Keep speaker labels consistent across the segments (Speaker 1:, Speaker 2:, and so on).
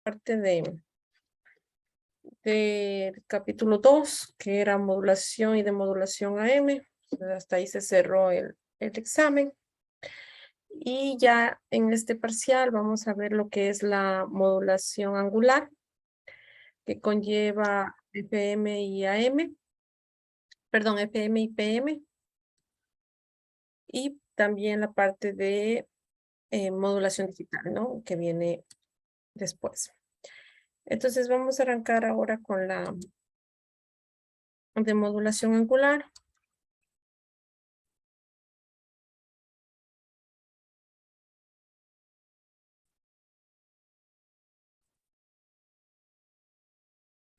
Speaker 1: parte del capítulo 2, que era modulación y demodulación AM. Hasta ahí se cerró el examen. Y ya en este parcial vamos a ver lo que es la modulación angular, que conlleva FM y AM, perdón, FM y PM, y también la parte de modulación digital, ¿no? Que viene después. Entonces vamos a arrancar ahora con la de modulación angular.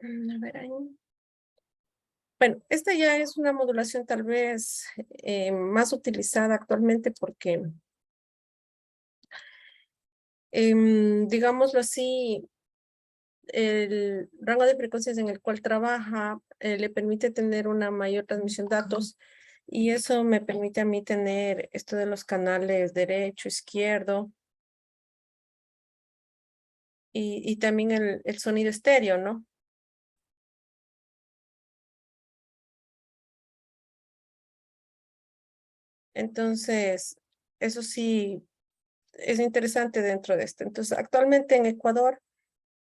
Speaker 1: A ver ahí. Bueno, esta ya es una modulación tal vez más utilizada actualmente porque, digámoslo así, el rango de frecuencias en el cual trabaja le permite tener una mayor transmisión de datos y eso me permite a mí tener esto de los canales derecho, izquierdo y también el sonido estéreo, ¿no? Entonces, eso sí es interesante dentro de esto. Entonces, actualmente en Ecuador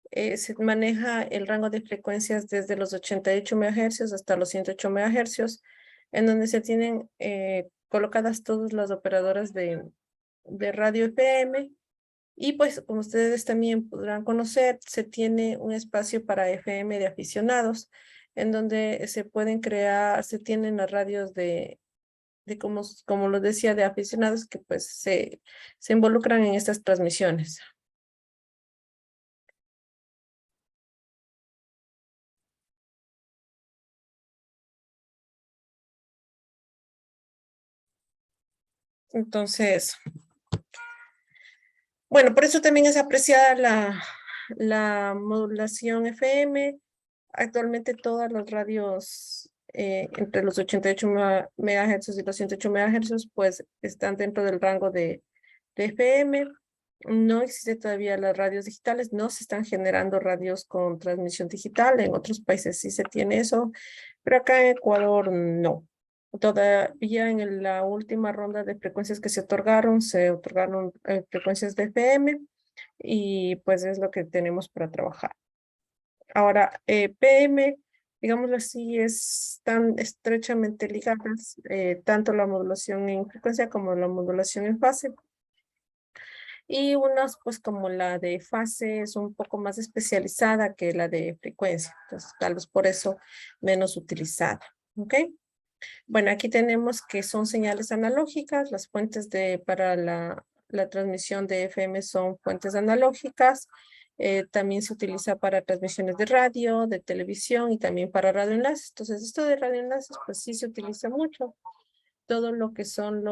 Speaker 1: se maneja el rango de frecuencias desde los 88 MHz hasta los 108 MHz, en donde se tienen colocadas todas las operadoras de radio FM. Y pues, como ustedes también podrán conocer, se tiene un espacio para FM de aficionados, en donde se pueden crear, se tienen las radios de como lo decía, de aficionados que pues se involucran en estas transmisiones. Entonces, bueno, por eso también es apreciada la modulación FM. Actualmente todas las radios entre los 88 MHz y los 108 MHz pues están dentro del rango de FM. No existe todavía las radios digitales, no se están generando radios con transmisión digital. En otros países sí se tiene eso, pero acá en Ecuador no. Todavía en la última ronda de frecuencias que se otorgaron frecuencias de FM y pues es lo que tenemos para trabajar. Ahora, PM, digámoslo así, están estrechamente ligadas tanto la modulación en frecuencia como la modulación en fase. Y unas, pues como la de fase es un poco más especializada que la de frecuencia. Entonces, tal vez por eso menos utilizada. ¿Ok? Bueno, aquí tenemos que son señales analógicas. Las fuentes para la transmisión de FM son fuentes analógicas. También se utiliza para transmisiones de radio, de televisión y también para radioenlaces. Entonces, esto de radioenlaces, pues sí se utiliza mucho. Todo lo que son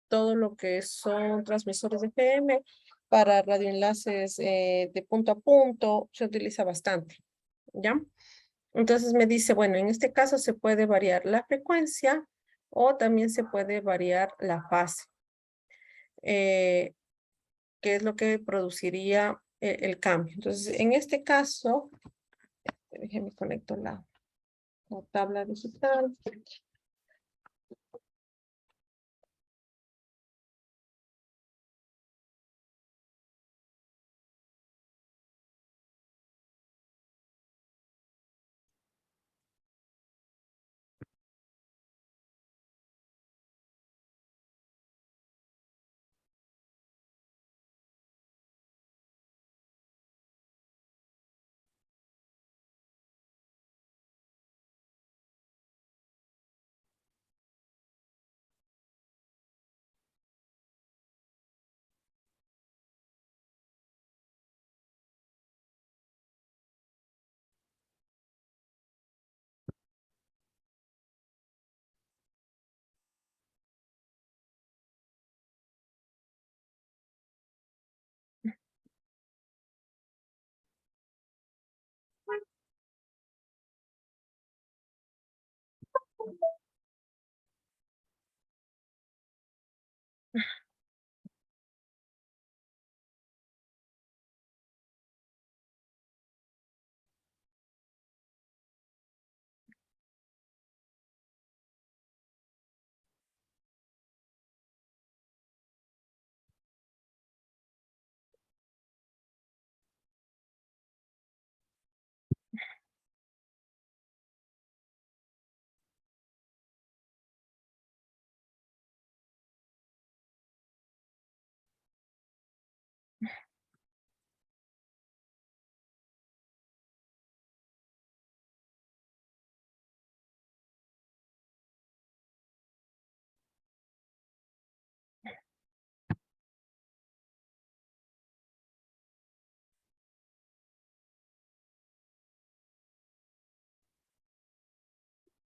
Speaker 1: todo lo que son transmisores de FM para radioenlaces de punto a punto, se utiliza bastante, ¿ya? Entonces me dice, bueno, en este caso se puede variar la frecuencia o también se puede variar la fase, eh, que es lo que produciría el cambio. Entonces, en este caso, déjenme conecto la tabla digital.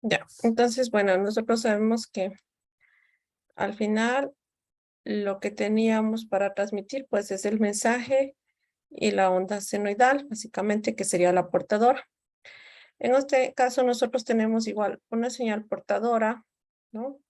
Speaker 1: Ya, entonces, bueno, nosotros sabemos que al final lo que teníamos para transmitir, pues es el mensaje y la onda senoidal, básicamente, que sería la portadora. En este caso, nosotros tenemos igual una señal portadora, ¿no?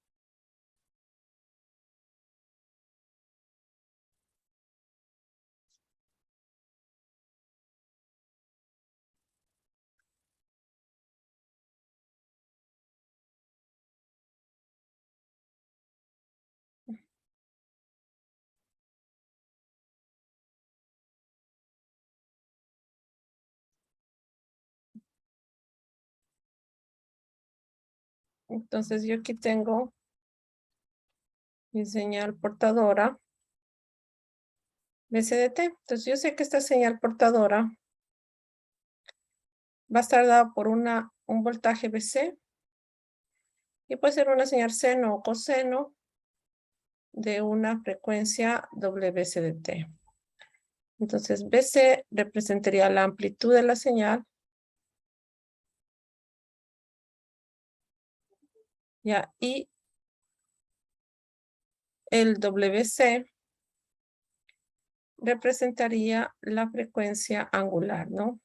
Speaker 1: Entonces, yo aquí tengo mi señal portadora de CDT. Entonces, yo sé que esta señal portadora va a estar dada por un voltaje BC y puede ser una señal seno o coseno de una frecuencia WCDT. Entonces, BC representaría la amplitud de la señal. Ya, y el WC representaría la frecuencia angular, ¿no?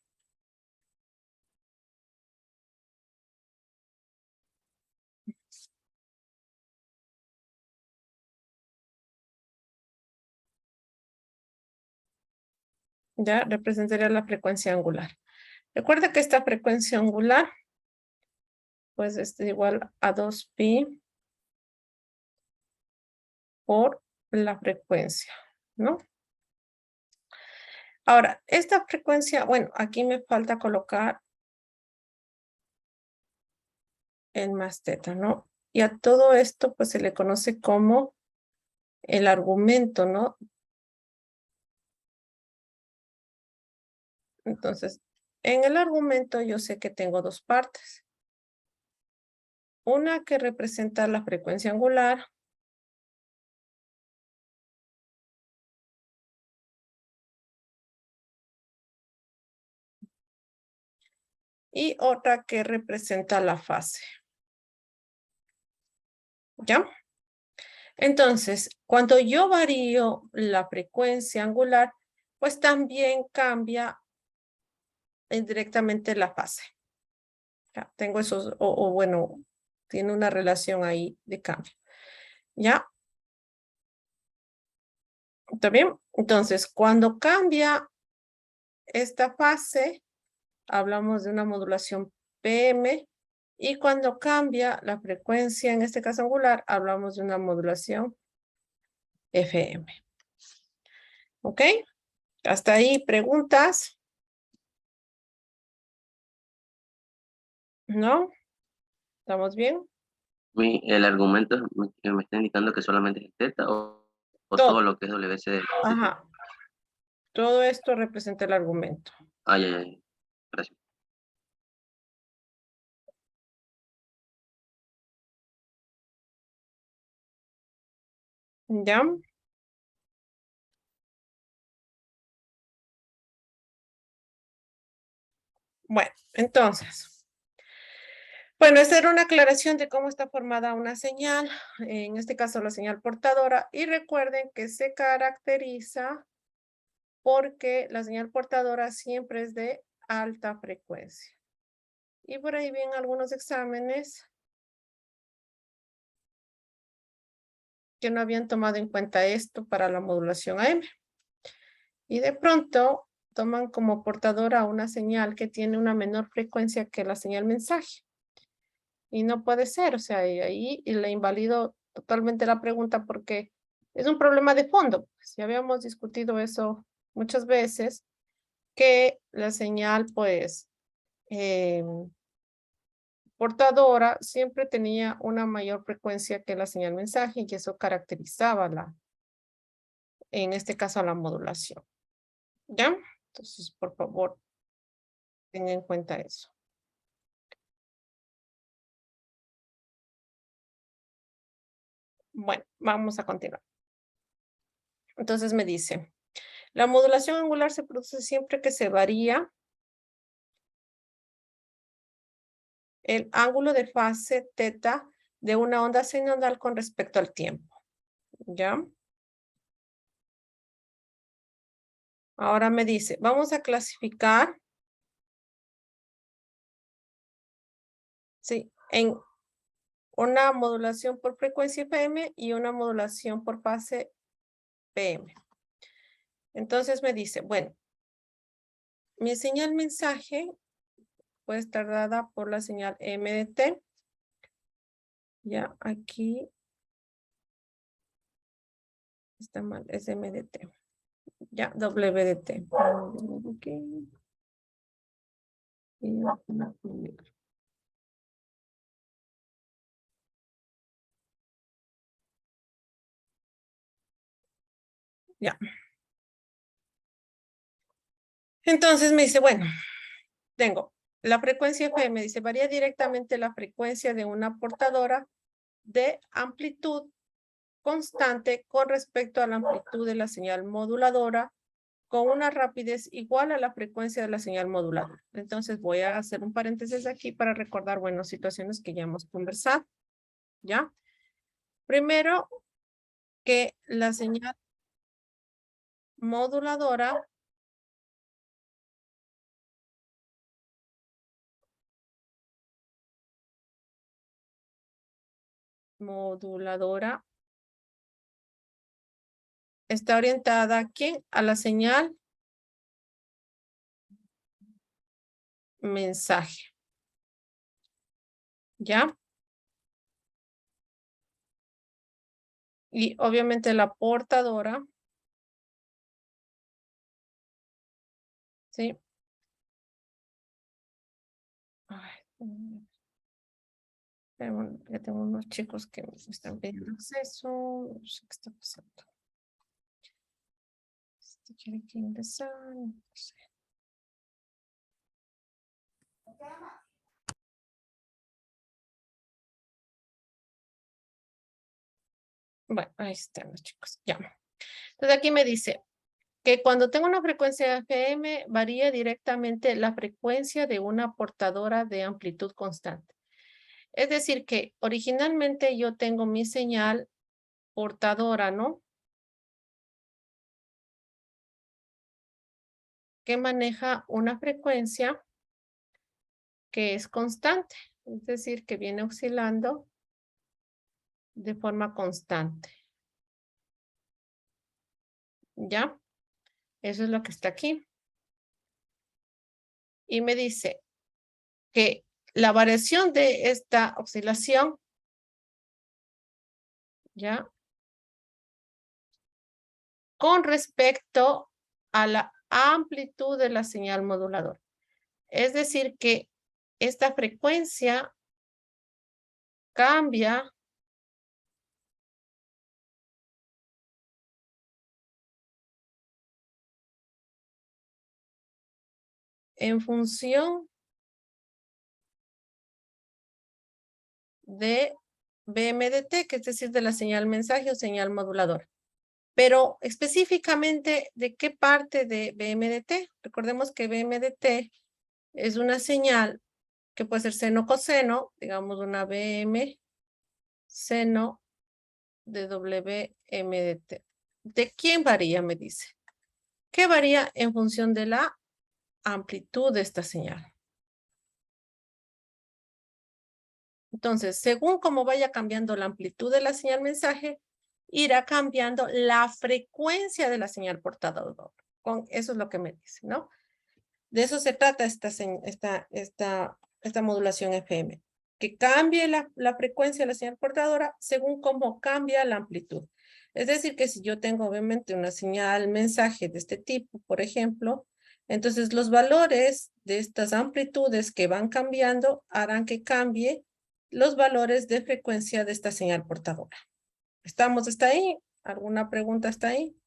Speaker 1: Ya representaría la frecuencia angular. Recuerda que esta frecuencia angular, pues es igual a 2pi por la frecuencia, ¿no? Ahora, esta frecuencia, bueno, aquí me falta colocar el más teta, ¿no? Y a todo esto, pues se le conoce como el argumento, ¿no? Entonces, en el argumento yo sé que tengo dos partes. Una que representa la frecuencia angular y otra que representa la fase. ¿Ya? Entonces, cuando yo varío la frecuencia angular, pues también cambia indirectamente la fase. Ya, tengo esos, o bueno, tiene una relación ahí de cambio. ¿Ya? ¿Está bien? Entonces, cuando cambia esta fase, hablamos de una modulación PM, y cuando cambia la frecuencia, en este caso angular, hablamos de una modulación FM. ¿Ok? Hasta ahí, ¿preguntas? ¿No? ¿Estamos bien?
Speaker 2: El argumento me está indicando que solamente es el teta o todo
Speaker 1: Todo.
Speaker 2: lo que es WC.
Speaker 1: Ajá. Todo esto representa el argumento.
Speaker 2: Ay, ay, ay. Gracias.
Speaker 1: ¿Ya? Bueno, entonces. Bueno, esta era una aclaración de cómo está formada una señal, en este caso la señal portadora, y recuerden que se caracteriza porque la señal portadora siempre es de alta frecuencia. Y por ahí vienen algunos exámenes que no habían tomado en cuenta esto para la modulación AM. Y de pronto toman como portadora una señal que tiene una menor frecuencia que la señal mensaje. Y no puede ser, o sea, y ahí le invalido totalmente la pregunta porque es un problema de fondo. Pues ya habíamos discutido eso muchas veces, que la señal, pues, portadora siempre tenía una mayor frecuencia que la señal mensaje y eso caracterizaba en este caso, la modulación. ¿Ya? Entonces, por favor, tengan en cuenta eso. Bueno, vamos a continuar. Entonces me dice, la modulación angular se produce siempre que se varía el ángulo de fase teta de una onda sinusoidal con respecto al tiempo. ¿Ya? Ahora me dice, vamos a clasificar, sí, en una modulación por frecuencia FM y una modulación por fase PM. Entonces me dice, bueno, mi señal mensaje puede estar dada por la señal MDT. Ya aquí está mal, es MDT. Ya, WDT. Ok. Ya. Entonces me dice, bueno, tengo la frecuencia FM, dice, varía directamente la frecuencia de una portadora de amplitud constante con respecto a la amplitud de la señal moduladora con una rapidez igual a la frecuencia de la señal moduladora. Entonces voy a hacer un paréntesis aquí para recordar, bueno, situaciones que ya hemos conversado, ¿ya? Primero, que la señal moduladora está orientada ¿a quién? A la señal mensaje. ¿Ya? Y obviamente la portadora, ¿sí? Ay, ya tengo unos chicos que me están pidiendo acceso. No sé qué está pasando. Este quiere que ingresar. No sé. Bueno, ahí están los chicos. Ya. Entonces aquí me dice que cuando tengo una frecuencia FM varía directamente la frecuencia de una portadora de amplitud constante. Es decir que originalmente yo tengo mi señal portadora, ¿no? Que maneja una frecuencia que es constante. Es decir, que viene oscilando de forma constante. ¿Ya? Eso es lo que está aquí. Y me dice que la variación de esta oscilación, ¿ya? Con respecto a la amplitud de la señal moduladora. Es decir, que esta frecuencia cambia en función de BMDT, que es decir, de la señal mensaje o señal moduladora. Pero específicamente, ¿de qué parte de BMDT? Recordemos que BMDT es una señal que puede ser seno coseno, digamos una BM seno de WMDT. ¿De quién varía? Me dice. ¿Qué varía en función de la amplitud de esta señal? Entonces, según cómo vaya cambiando la amplitud de la señal mensaje, irá cambiando la frecuencia de la señal portadora. Eso es lo que me dice, ¿no? De eso se trata esta modulación FM. Que cambie la frecuencia de la señal portadora según cómo cambia la amplitud. Es decir, que si yo tengo obviamente una señal mensaje de este tipo, por ejemplo, entonces los valores de estas amplitudes que van cambiando harán que cambie los valores de frecuencia de esta señal portadora. ¿Estamos hasta ahí? ¿Alguna pregunta hasta ahí?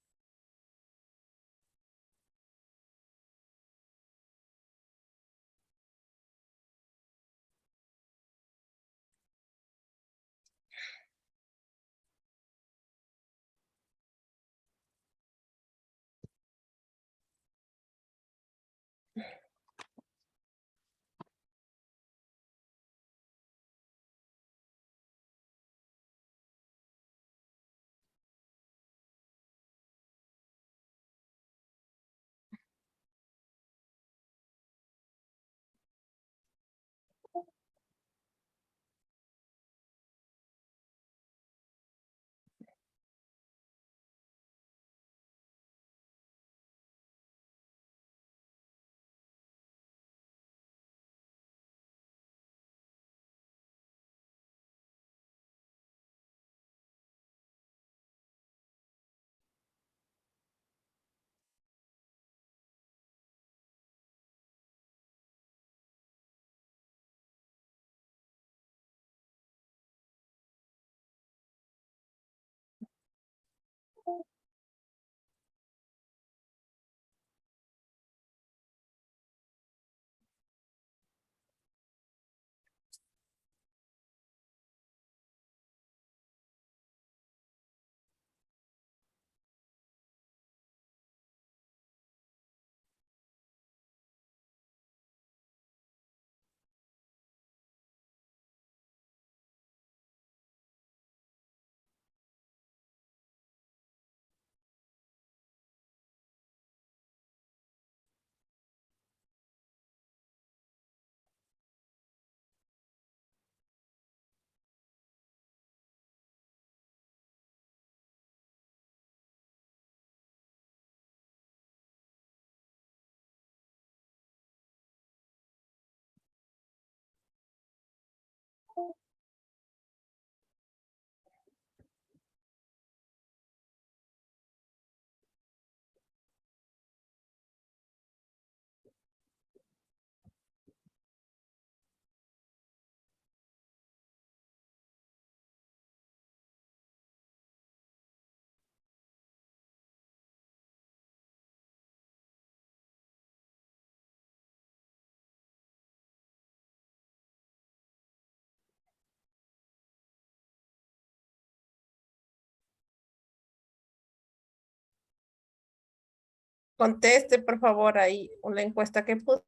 Speaker 1: Conteste, por favor, ahí la encuesta que puso.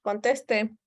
Speaker 1: Conteste.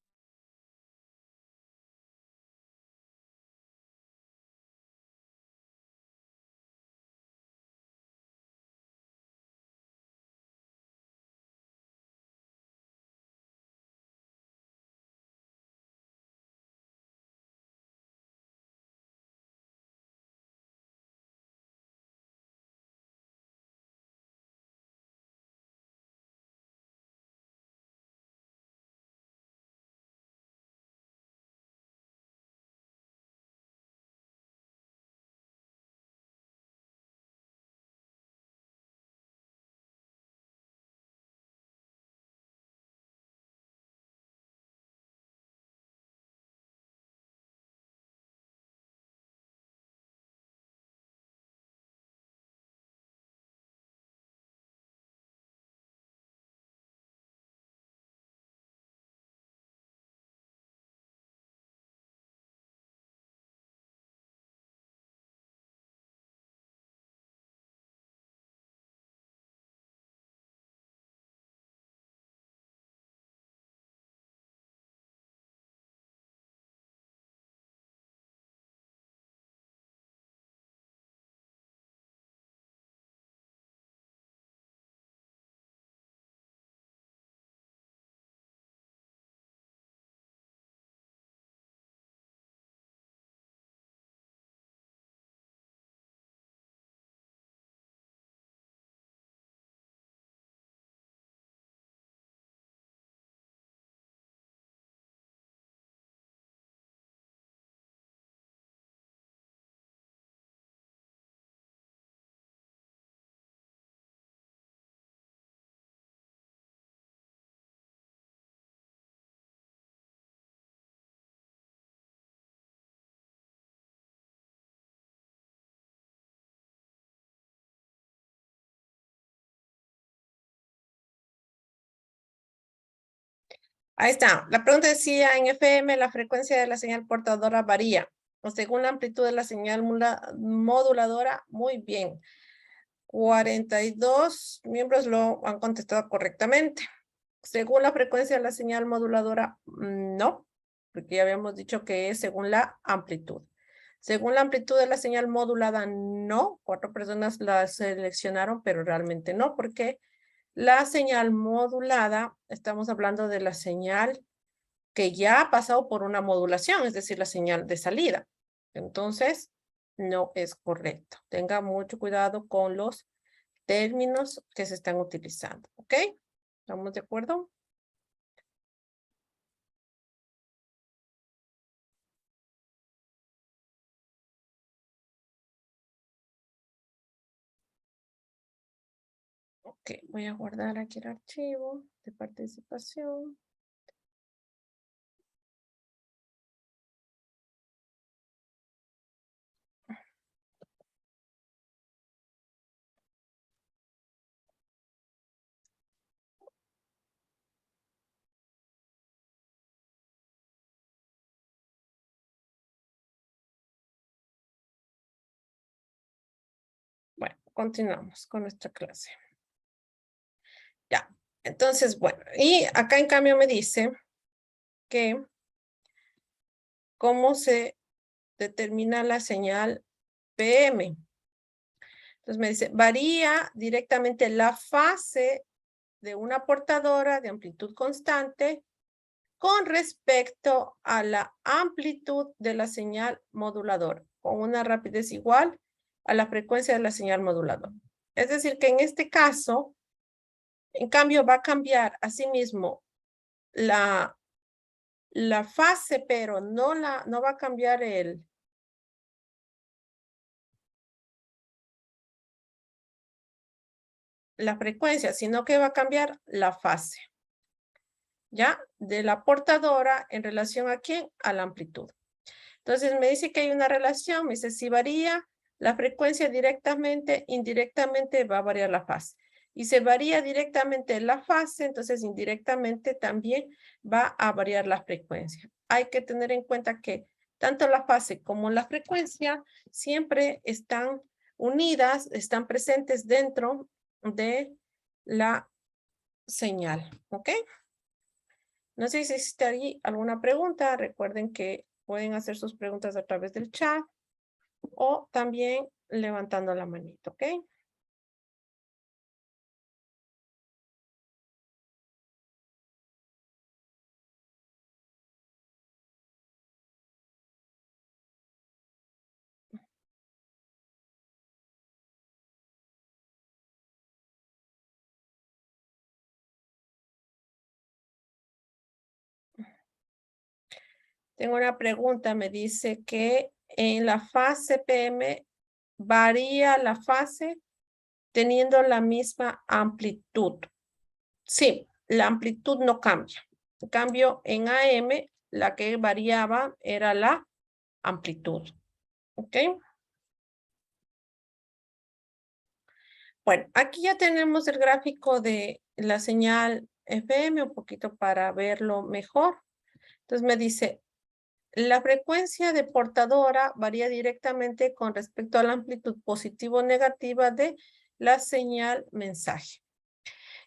Speaker 1: Ahí está. La pregunta decía, en FM la frecuencia de la señal portadora varía, o según la amplitud de la señal moduladora. Muy bien. 42 miembros lo han contestado correctamente. Según la frecuencia de la señal moduladora, no, porque ya habíamos dicho que es según la amplitud. Según la amplitud de la señal modulada, no. 4 personas la seleccionaron, pero realmente no, porque la señal modulada, estamos hablando de la señal que ya ha pasado por una modulación, es decir, la señal de salida. Entonces, no es correcto. Tenga mucho cuidado con los términos que se están utilizando, ¿ok? ¿Estamos de acuerdo? Ok, voy a guardar aquí el archivo de participación. continuamos con nuestra clase. Ya, entonces, bueno, y acá en cambio me dice que cómo se determina la señal PM. Entonces me dice, varía directamente la fase de una portadora de amplitud constante con respecto a la amplitud de la señal moduladora, con una rapidez igual a la frecuencia de la señal moduladora. Es decir, que en este caso, en cambio, va a cambiar asimismo la fase, pero no va a cambiar la frecuencia, sino que va a cambiar la fase, ¿ya? De la portadora en relación a ¿quién? A la amplitud. Entonces me dice que hay una relación, me dice si varía la frecuencia directamente, indirectamente va a variar la fase. Y si varía directamente la fase, entonces indirectamente también va a variar la frecuencia. Hay que tener en cuenta que tanto la fase como la frecuencia siempre están unidas, están presentes dentro de la señal, ¿ok? No sé si existe ahí alguna pregunta. Recuerden que pueden hacer sus preguntas a través del chat o también levantando la manito, ¿ok? Tengo una pregunta, me dice que en la fase PM varía la fase teniendo la misma amplitud. Sí, la amplitud no cambia. En cambio, en AM, la que variaba era la amplitud. ¿Ok? Bueno, aquí ya tenemos el gráfico de la señal FM, un poquito para verlo mejor. Entonces me dice, la frecuencia de portadora varía directamente con respecto a la amplitud positiva o negativa de la señal mensaje.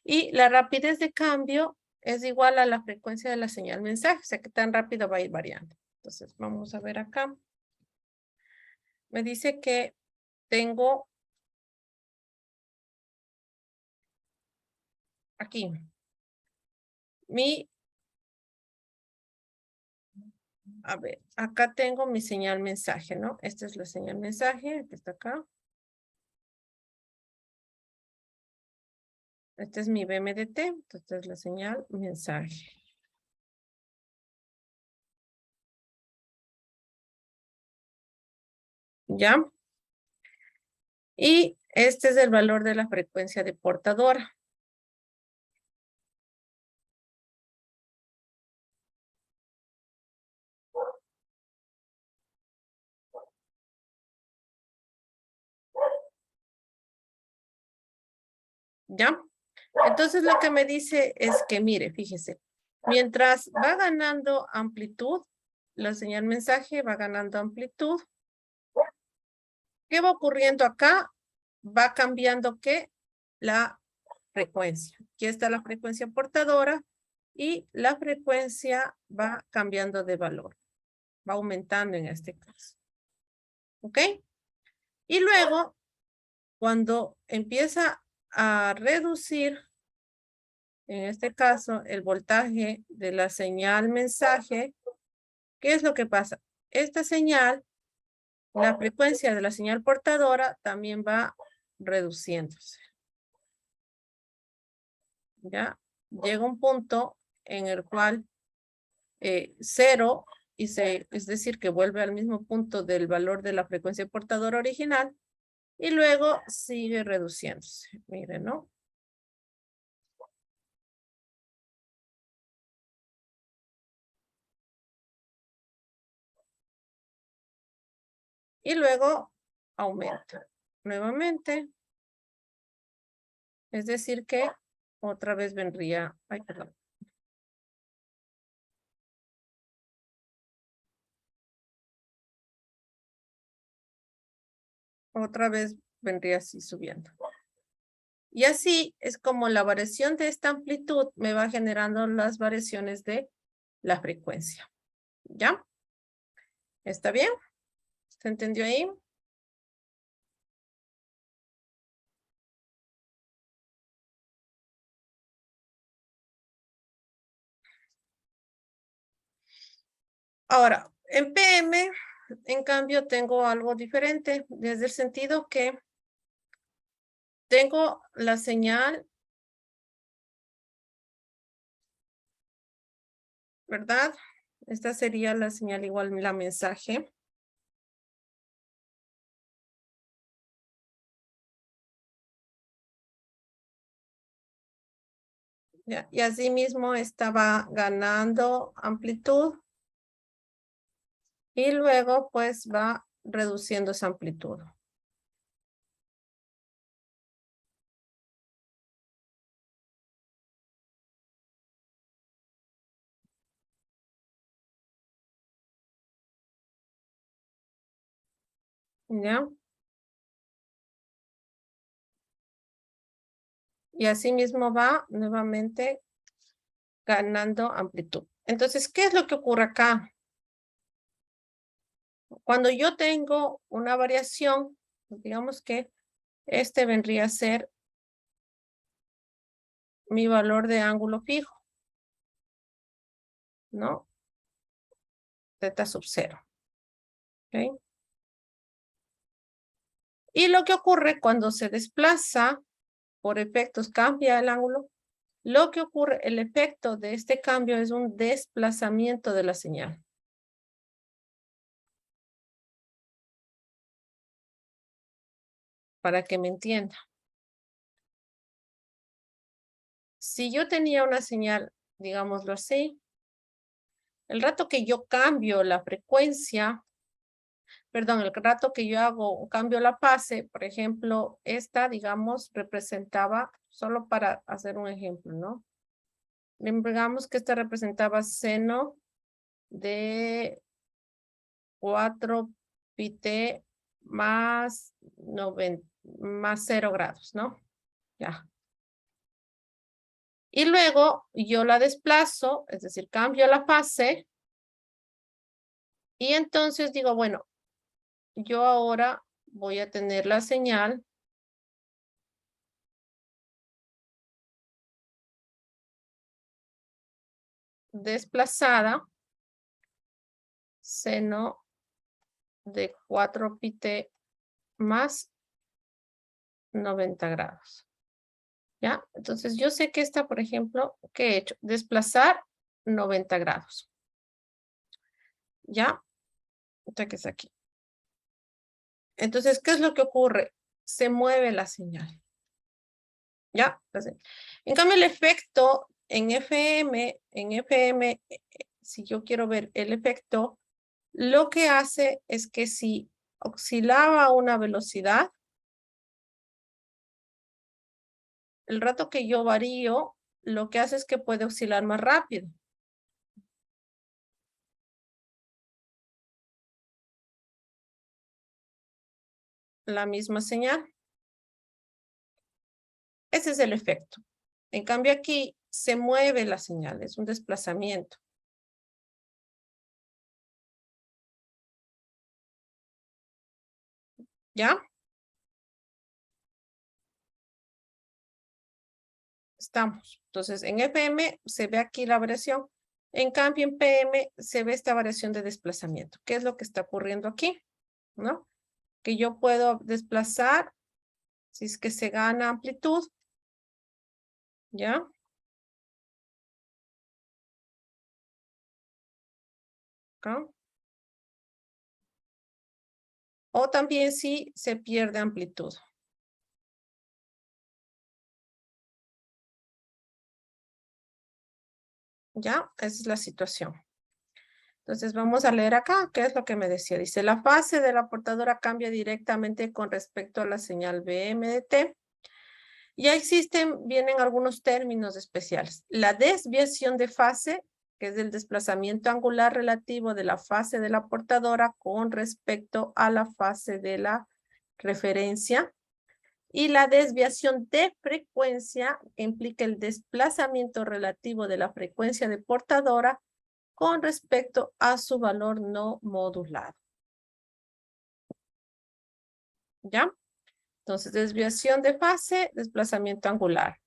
Speaker 1: Y la rapidez de cambio es igual a la frecuencia de la señal mensaje, o sea que tan rápido va a ir variando. Entonces vamos a ver acá. Me dice que tengo aquí a ver, acá tengo mi señal mensaje, ¿no? Esta es la señal mensaje, que está acá. Este es mi BMDT, esta es la señal mensaje. ¿Ya? Y este es el valor de la frecuencia de portadora. ¿Ya? Entonces lo que me dice es que, mire, fíjese, mientras va ganando amplitud, la señal mensaje va ganando amplitud. ¿Qué va ocurriendo acá? Va cambiando, ¿qué? La frecuencia. Aquí está la frecuencia portadora y la frecuencia va cambiando de valor. Va aumentando en este caso. ¿Ok? Y luego, cuando empieza a reducir, en este caso, el voltaje de la señal mensaje, ¿qué es lo que pasa? Esta señal, la frecuencia de la señal portadora también va reduciéndose. ¿Ya? Llega un punto en el cual cero, es decir, que vuelve al mismo punto del valor de la frecuencia portadora original, y luego sigue reduciéndose. Miren, ¿no? Y luego aumenta nuevamente. Es decir que otra vez vendría, ay, perdón. Otra vez vendría así subiendo. Y así es como la variación de esta amplitud me va generando las variaciones de la frecuencia. ¿Ya? ¿Está bien? ¿Se entendió ahí? Ahora, en PM, en cambio, tengo algo diferente, desde el sentido que tengo la señal, ¿verdad? Esta sería la señal igual, la mensaje. Ya, y así mismo estaba ganando amplitud. Y luego pues va reduciendo esa amplitud. ¿Ya? Y así mismo va nuevamente ganando amplitud. Entonces, ¿qué es lo que ocurre acá? Cuando yo tengo una variación, digamos que este vendría a ser mi valor de ángulo fijo, ¿no? Θ sub 0. ¿Ok? Y lo que ocurre cuando se desplaza, por efectos cambia el ángulo, lo que ocurre, el efecto de este cambio es un desplazamiento de la señal. Para que me entienda. Si yo tenía una señal, digámoslo así, el rato que yo cambio la frecuencia, perdón, el rato que yo cambio la fase, por ejemplo, esta, digamos, representaba, solo para hacer un ejemplo, ¿no? Digamos que esta representaba seno de 4 pi más 90, más 0 grados, ¿no? Ya. Y luego yo la desplazo, es decir, cambio la fase. Y entonces digo, bueno, yo ahora voy a tener la señal desplazada, seno de 4 pi más 90 grados. ¿Ya? Entonces yo sé que esta, por ejemplo, ¿qué he hecho? Desplazar 90 grados. ¿Ya? Esta que es aquí. Entonces, ¿qué es lo que ocurre? Se mueve la señal. ¿Ya? En cambio, el efecto en FM, si yo quiero ver el efecto, lo que hace es que si oscilaba a una velocidad, el rato que yo varío, lo que hace es que puede oscilar más rápido. La misma señal. Ese es el efecto. En cambio aquí se mueve la señal, es un desplazamiento. ¿Ya? Estamos. Entonces, en FM se ve aquí la variación. En cambio, en PM se ve esta variación de desplazamiento. ¿Qué es lo que está ocurriendo aquí? ¿No? Que yo puedo desplazar, si es que se gana amplitud, ¿ya? Acá. O también si se pierde amplitud. ¿Ya? Esa es la situación. Entonces vamos a leer acá, ¿qué es lo que me decía? Dice, la fase de la portadora cambia directamente con respecto a la señal BMDT. Ya vienen algunos términos especiales. La desviación de fase, que es el desplazamiento angular relativo de la fase de la portadora con respecto a la fase de la referencia. Y la desviación de frecuencia implica el desplazamiento relativo de la frecuencia de portadora con respecto a su valor no modulado. ¿Ya? Entonces, desviación de fase, desplazamiento angular.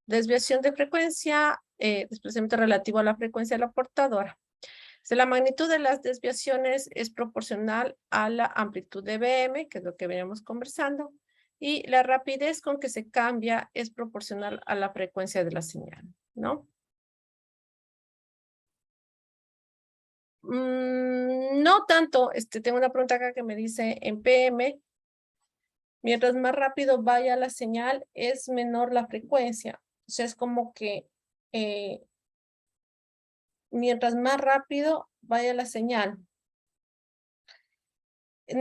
Speaker 1: Desviación de frecuencia, desplazamiento relativo a la frecuencia de la portadora. Si la magnitud de las desviaciones es proporcional a la amplitud de BM, que es lo que veníamos conversando, y la rapidez con que se cambia es proporcional a la frecuencia de la señal, ¿no? No tanto, tengo una pregunta acá que me dice en PM, mientras más rápido vaya la señal, es menor la frecuencia. O sea, es como que mientras más rápido vaya la señal.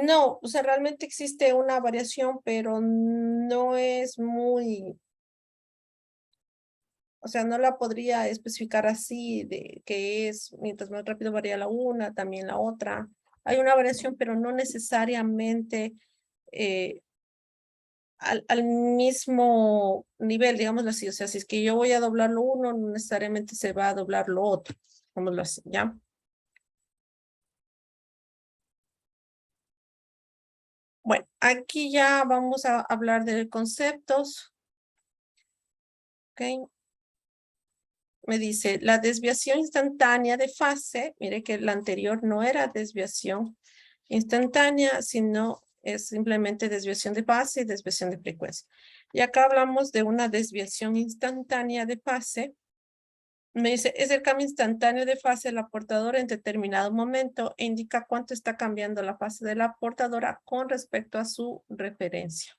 Speaker 1: No, o sea, realmente existe una variación, pero no es muy, o sea, no la podría especificar así, de que es, mientras más rápido varía la una, también la otra. Hay una variación, pero no necesariamente al mismo nivel, digámoslo así. O sea, si es que yo voy a doblar lo uno, no necesariamente se va a doblar lo otro, digámoslo así, ¿ya? Bueno, aquí ya vamos a hablar de conceptos. ¿Ok? Me dice, la desviación instantánea de fase, mire que la anterior no era desviación instantánea, sino es simplemente desviación de fase y desviación de frecuencia. Y acá hablamos de una desviación instantánea de fase. Me dice, es el cambio instantáneo de fase de la portadora en determinado momento e indica cuánto está cambiando la fase de la portadora con respecto a su referencia.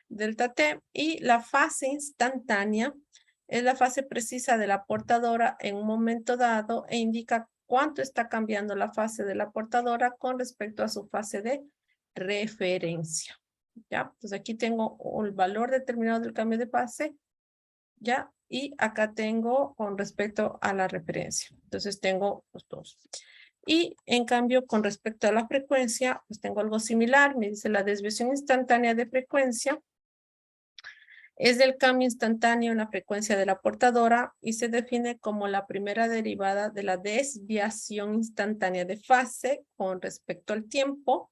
Speaker 1: Delta T, y la fase instantánea es la fase precisa de la portadora en un momento dado e indica cuánto está cambiando la fase de la portadora con respecto a su fase de referencia. ¿Ya? Entonces aquí tengo el valor determinado del cambio de fase, ¿ya? Y acá tengo con respecto a la referencia. Entonces tengo los dos. Y en cambio, con respecto a la frecuencia, pues tengo algo similar. Me dice la desviación instantánea de frecuencia es del cambio instantáneo en la frecuencia de la portadora y se define como la primera derivada de la desviación instantánea de fase con respecto al tiempo.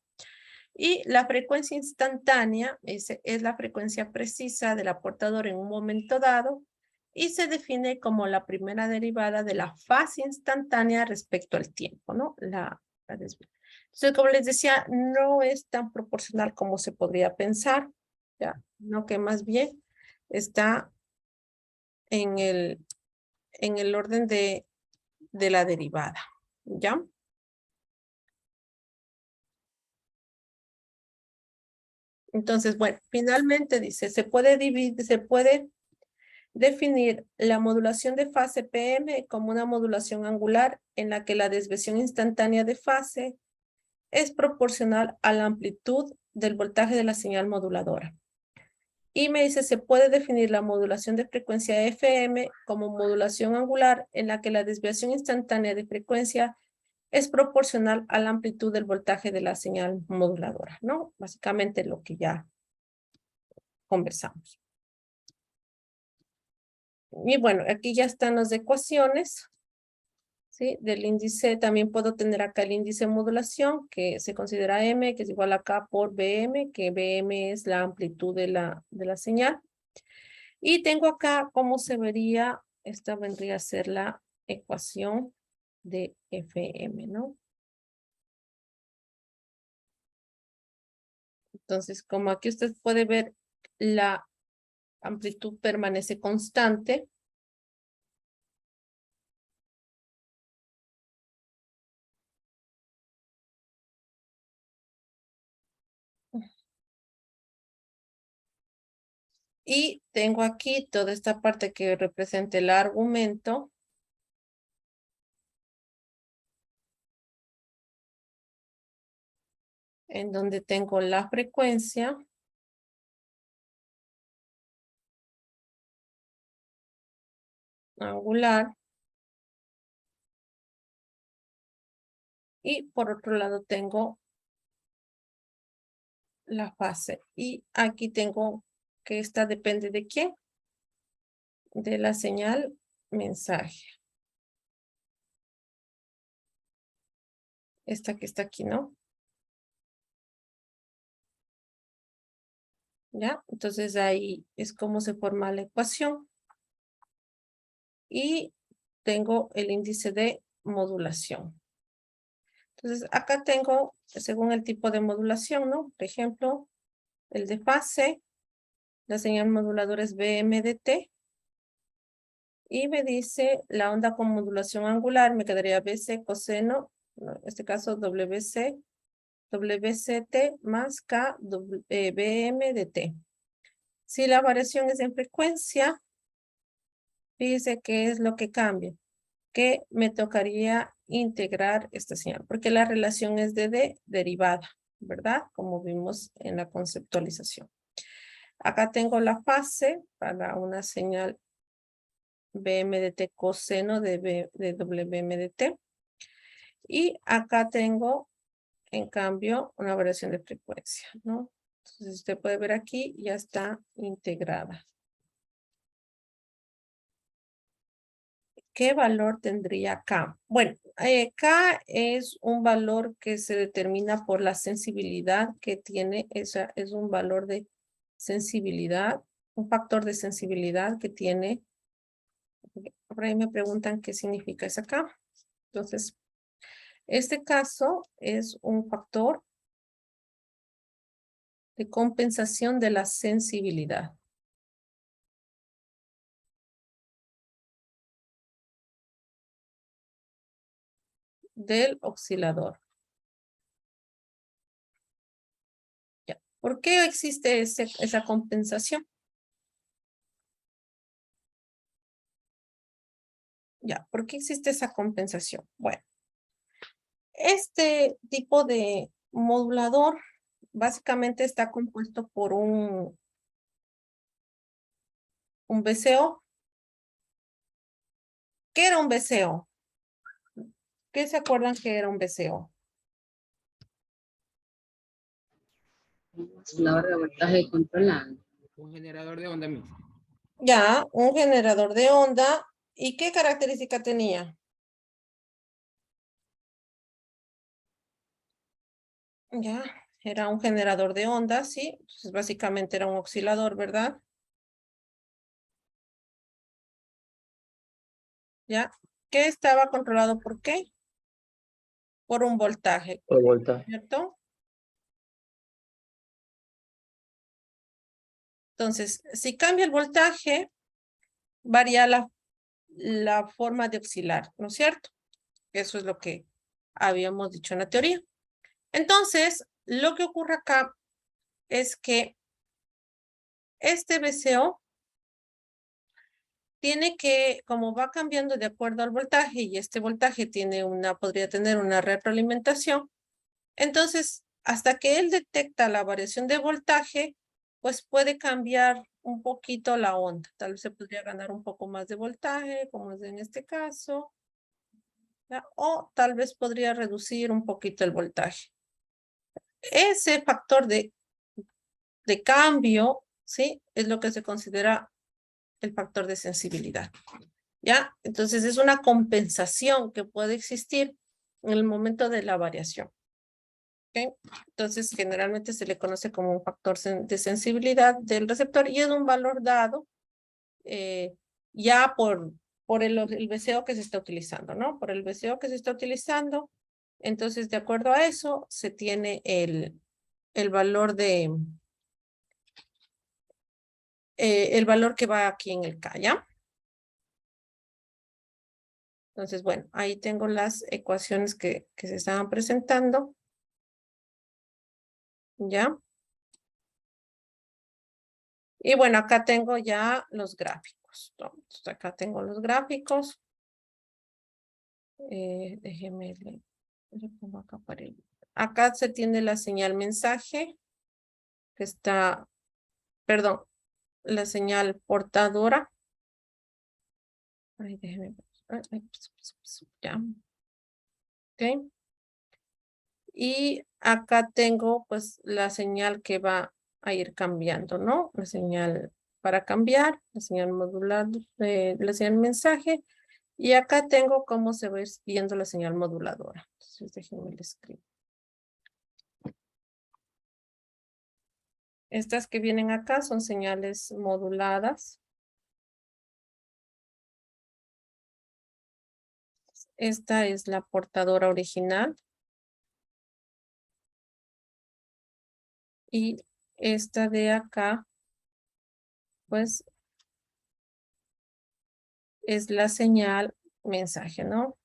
Speaker 1: Y la frecuencia instantánea es la frecuencia precisa de la portadora en un momento dado y se define como la primera derivada de la fase instantánea respecto al tiempo, ¿no? La desviación. Entonces, como les decía, no es tan proporcional como se podría pensar, ¿ya? No, que más bien está en el orden de la derivada, ¿ya? Entonces, bueno, finalmente dice, se puede definir la modulación de fase PM como una modulación angular en la que la desviación instantánea de fase es proporcional a la amplitud del voltaje de la señal moduladora. Y me dice, se puede definir la modulación de frecuencia FM como modulación angular en la que la desviación instantánea de frecuencia es proporcional a la amplitud del voltaje de la señal moduladora, ¿no? Básicamente lo que ya conversamos. Y bueno, aquí ya están las ecuaciones, ¿sí? Del índice, también puedo tener acá el índice de modulación, que se considera M, que es igual a K por BM, que BM es la amplitud de la señal. Y tengo acá cómo se vería, esta vendría a ser la ecuación de FM, ¿no? Entonces, como aquí usted puede ver, la amplitud permanece constante. Y tengo aquí toda esta parte que representa el argumento. En donde tengo la frecuencia. Angular. Y por otro lado tengo la fase. Y aquí tengo que esta depende de quién, de la señal mensaje. Esta que está aquí, ¿no? ¿Ya? Entonces ahí es como se forma la ecuación. Y tengo el índice de modulación. Entonces acá tengo, según el tipo de modulación, ¿no? Por ejemplo, el de fase, la señal moduladora es BMDT. Y me dice la onda con modulación angular, me quedaría BC coseno, no, en este caso WC, WCT más K BM de T. Si la variación es en frecuencia, fíjese qué es lo que cambia, que me tocaría integrar esta señal, porque la relación es de derivada, ¿verdad? Como vimos en la conceptualización. Acá tengo la fase para una señal BMDT coseno de WMDT. Y acá tengo, en cambio, una variación de frecuencia, ¿no? Entonces, usted puede ver aquí, ya está integrada. ¿Qué valor tendría K? Bueno, K es un valor que se determina por la sensibilidad que tiene, esa es un valor de sensibilidad, un factor de sensibilidad que tiene. Por ahí me preguntan qué significa esa K. Entonces, este caso es un factor de compensación de la sensibilidad. Del oscilador. Ya. ¿Por qué existe esa compensación? Ya, ¿por qué existe esa compensación? Bueno, este tipo de modulador básicamente está compuesto por un VCO. ¿Qué era un VCO? ¿Qué se acuerdan que era un VCO?
Speaker 3: Oscilador de voltaje controlado.
Speaker 4: Un generador de onda mixta.
Speaker 1: Ya, un generador de onda. ¿Y qué característica tenía? Ya, era un generador de onda, sí. Entonces, básicamente era un oscilador, ¿verdad? ¿Ya? ¿Qué estaba controlado por qué? Por un voltaje,
Speaker 5: Por voltaje.
Speaker 1: ¿cierto? Entonces, si cambia el voltaje, varía la forma de oscilar, ¿no es cierto? Eso es lo que habíamos dicho en la teoría. Entonces, lo que ocurre acá es que este VCO tiene que, como va cambiando de acuerdo al voltaje, y este voltaje podría tener una retroalimentación, entonces, hasta que él detecta la variación de voltaje, pues puede cambiar un poquito la onda. Tal vez se podría ganar un poco más de voltaje, como es en este caso, ¿ya? O tal vez podría reducir un poquito el voltaje. Ese factor de cambio, ¿sí? Es lo que se considera el factor de sensibilidad, ¿ya? Entonces, es una compensación que puede existir en el momento de la variación. ¿Okay? Entonces, generalmente se le conoce como un factor de sensibilidad del receptor y es un valor dado ya por el VCO que se está utilizando, ¿no? Por el VCO que se está utilizando. Entonces, de acuerdo a eso, se tiene el valor el valor que va aquí en el K, ¿ya? Entonces, bueno, ahí tengo las ecuaciones que se estaban presentando. ¿Ya? Y bueno, acá tengo ya los gráficos. Entonces, acá tengo los gráficos. Déjeme le pongo acá para el... Acá se tiene la señal mensaje, que está, perdón, la señal portadora. Ay, déjeme ver. Ya. Ok. Y acá tengo pues la señal que va a ir cambiando, ¿no? La señal para cambiar, la señal modular, la señal mensaje. Y acá tengo cómo se va viendo la señal moduladora. Entonces déjenme le escribo. Estas que vienen acá son señales moduladas. Esta es la portadora original. Y esta de acá, pues, es la señal mensaje, ¿no?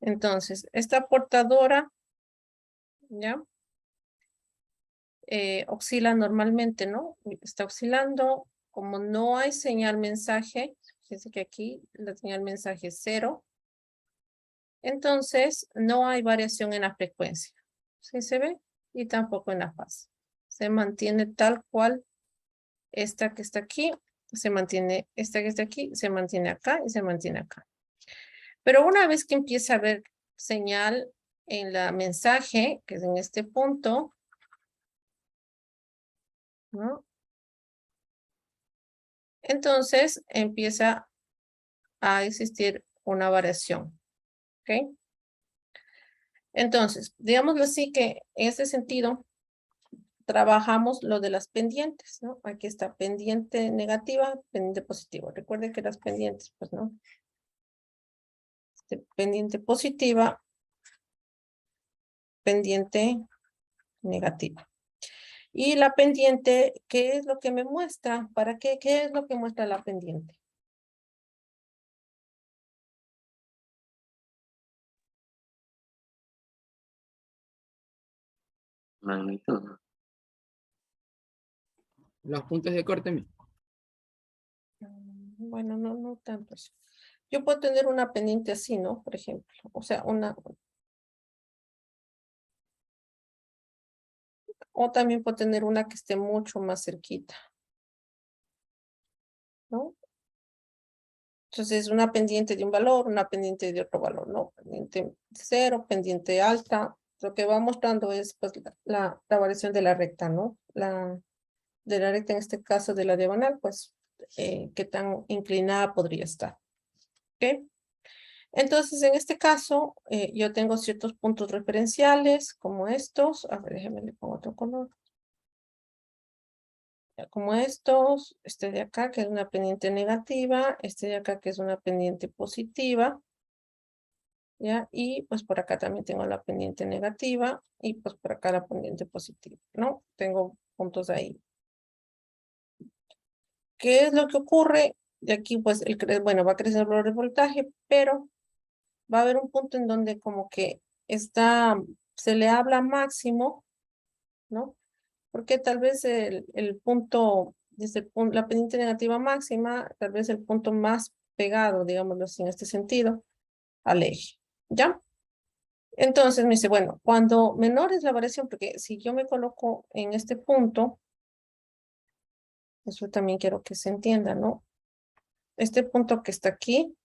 Speaker 1: Entonces, esta portadora, ¿ya? Oscila normalmente, ¿no? Está oscilando. Como no hay señal mensaje, fíjense que aquí la señal mensaje es 0. Entonces, no hay variación en la frecuencia. ¿Sí se ve? Y tampoco en la fase. Se mantiene tal cual esta que está aquí, se mantiene esta que está aquí, se mantiene acá y se mantiene acá. Pero una vez que empieza a haber señal en la mensaje, que es en este punto, ¿no? Entonces empieza a existir una variación. ¿Ok? Entonces, digámoslo así que en este sentido, trabajamos lo de las pendientes, ¿no? Aquí está pendiente negativa, pendiente positiva. Recuerden que las pendientes, pues, ¿no? Pendiente positiva, pendiente negativa. Y la pendiente, ¿qué es lo que me muestra? ¿Para qué? ¿Qué es lo que muestra la pendiente?
Speaker 2: Magnitud.
Speaker 4: Los puntos de corte, Miss.
Speaker 1: Bueno, no tanto eso. Yo puedo tener una pendiente así, ¿no? Por ejemplo, o sea, o también puedo tener una que esté mucho más cerquita, ¿no? Entonces, una pendiente de un valor, una pendiente de otro valor, ¿no? Pendiente 0, pendiente alta. Lo que va mostrando es, pues, la variación de la recta, ¿no? De la recta, en este caso de la diagonal, pues, qué tan inclinada podría estar. ¿Ok? Entonces, en este caso, yo tengo ciertos puntos referenciales, como estos. A ver, déjenme le pongo otro color. Como estos, este de acá, que es una pendiente negativa, este de acá, que es una pendiente positiva, ¿ya? Y pues por acá también tengo la pendiente negativa, y pues por acá la pendiente positiva, ¿no? Tengo puntos ahí. ¿Qué es lo que ocurre? De aquí, pues, bueno, va a crecer el valor de voltaje, pero va a haber un punto en donde como que se le habla máximo, ¿no? Porque tal vez el punto, desde la pendiente negativa máxima, tal vez el punto más pegado, digámoslo así, en este sentido, al eje, ¿ya? Entonces me dice, bueno, cuando menor es la variación, porque si yo me coloco en este punto, eso también quiero que se entienda, ¿no? Este punto que está aquí,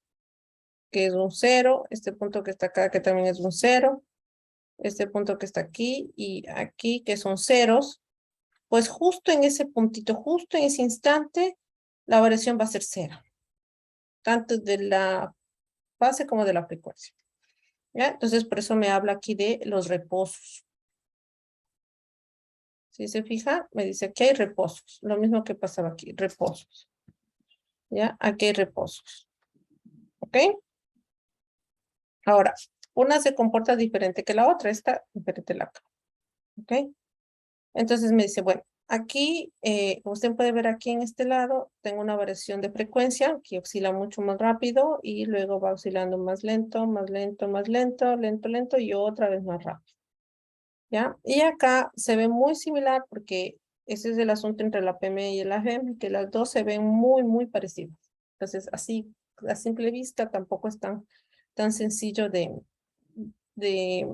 Speaker 1: que es un 0, este punto que está acá, que también es un 0, este punto que está aquí y aquí, que son ceros, pues justo en ese puntito, justo en ese instante, la variación va a ser 0, tanto de la fase como de la frecuencia. ¿Ya? Entonces, por eso me habla aquí de los reposos. Si se fija, me dice que hay reposos. Lo mismo que pasaba aquí, reposos. ¿Ya? Aquí hay reposos. ¿Ok? Ahora, una se comporta diferente que la otra. Esta diferente la otra. ¿Ok? Entonces me dice, bueno, aquí, como usted puede ver aquí en este lado, tengo una variación de frecuencia que oscila mucho más rápido y luego va oscilando más lento, más lento, más lento, lento, lento y otra vez más rápido. ¿Ya? Y acá se ve muy similar porque ese es el asunto entre la PME y la GEM, que las dos se ven muy, muy parecidas. Entonces, así, a simple vista tampoco es tan sencillo de, de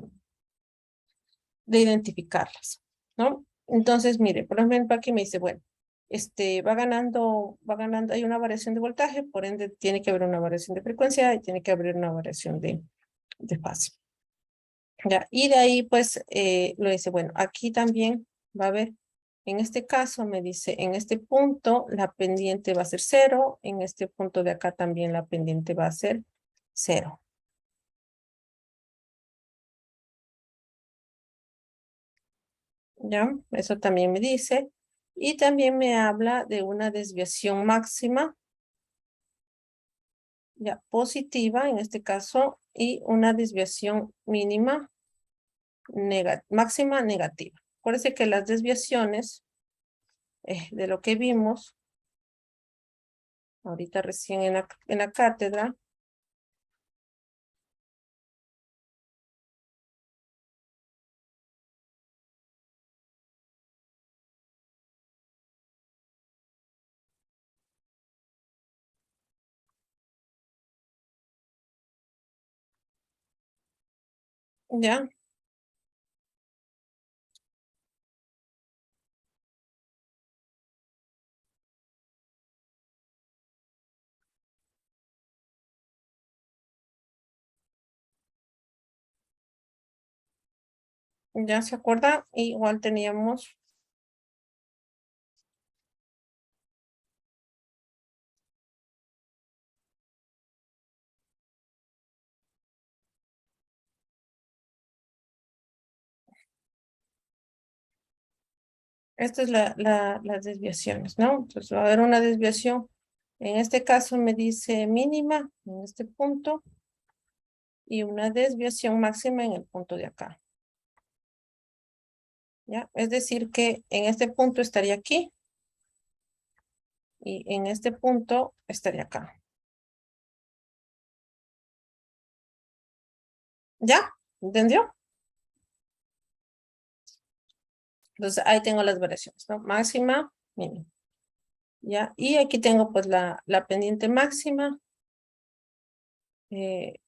Speaker 1: identificarlas, ¿no? Entonces, mire, por ejemplo, aquí me dice, bueno, va ganando, hay una variación de voltaje, por ende tiene que haber una variación de frecuencia y tiene que haber una variación de fase. Ya, y de ahí pues lo dice, bueno, aquí también va a haber, en este caso me dice, en este punto la pendiente va a ser 0, en este punto de acá también la pendiente va a ser 0. Ya, eso también me dice. Y también me habla de una desviación máxima, ya, positiva en este caso, y una desviación mínima, máxima negativa. Acuérdense que las desviaciones de lo que vimos ahorita recién en la cátedra, ya, ya se acuerda, igual teníamos esta es las desviaciones, ¿no? Entonces va a haber una desviación. En este caso me dice mínima en este punto y una desviación máxima en el punto de acá. ¿Ya? Es decir que en este punto estaría aquí y en este punto estaría acá. ¿Ya? ¿Entendió? Entonces ahí tengo las variaciones, ¿no? Máxima, mínima. ¿Ya? Y aquí tengo pues la pendiente máxima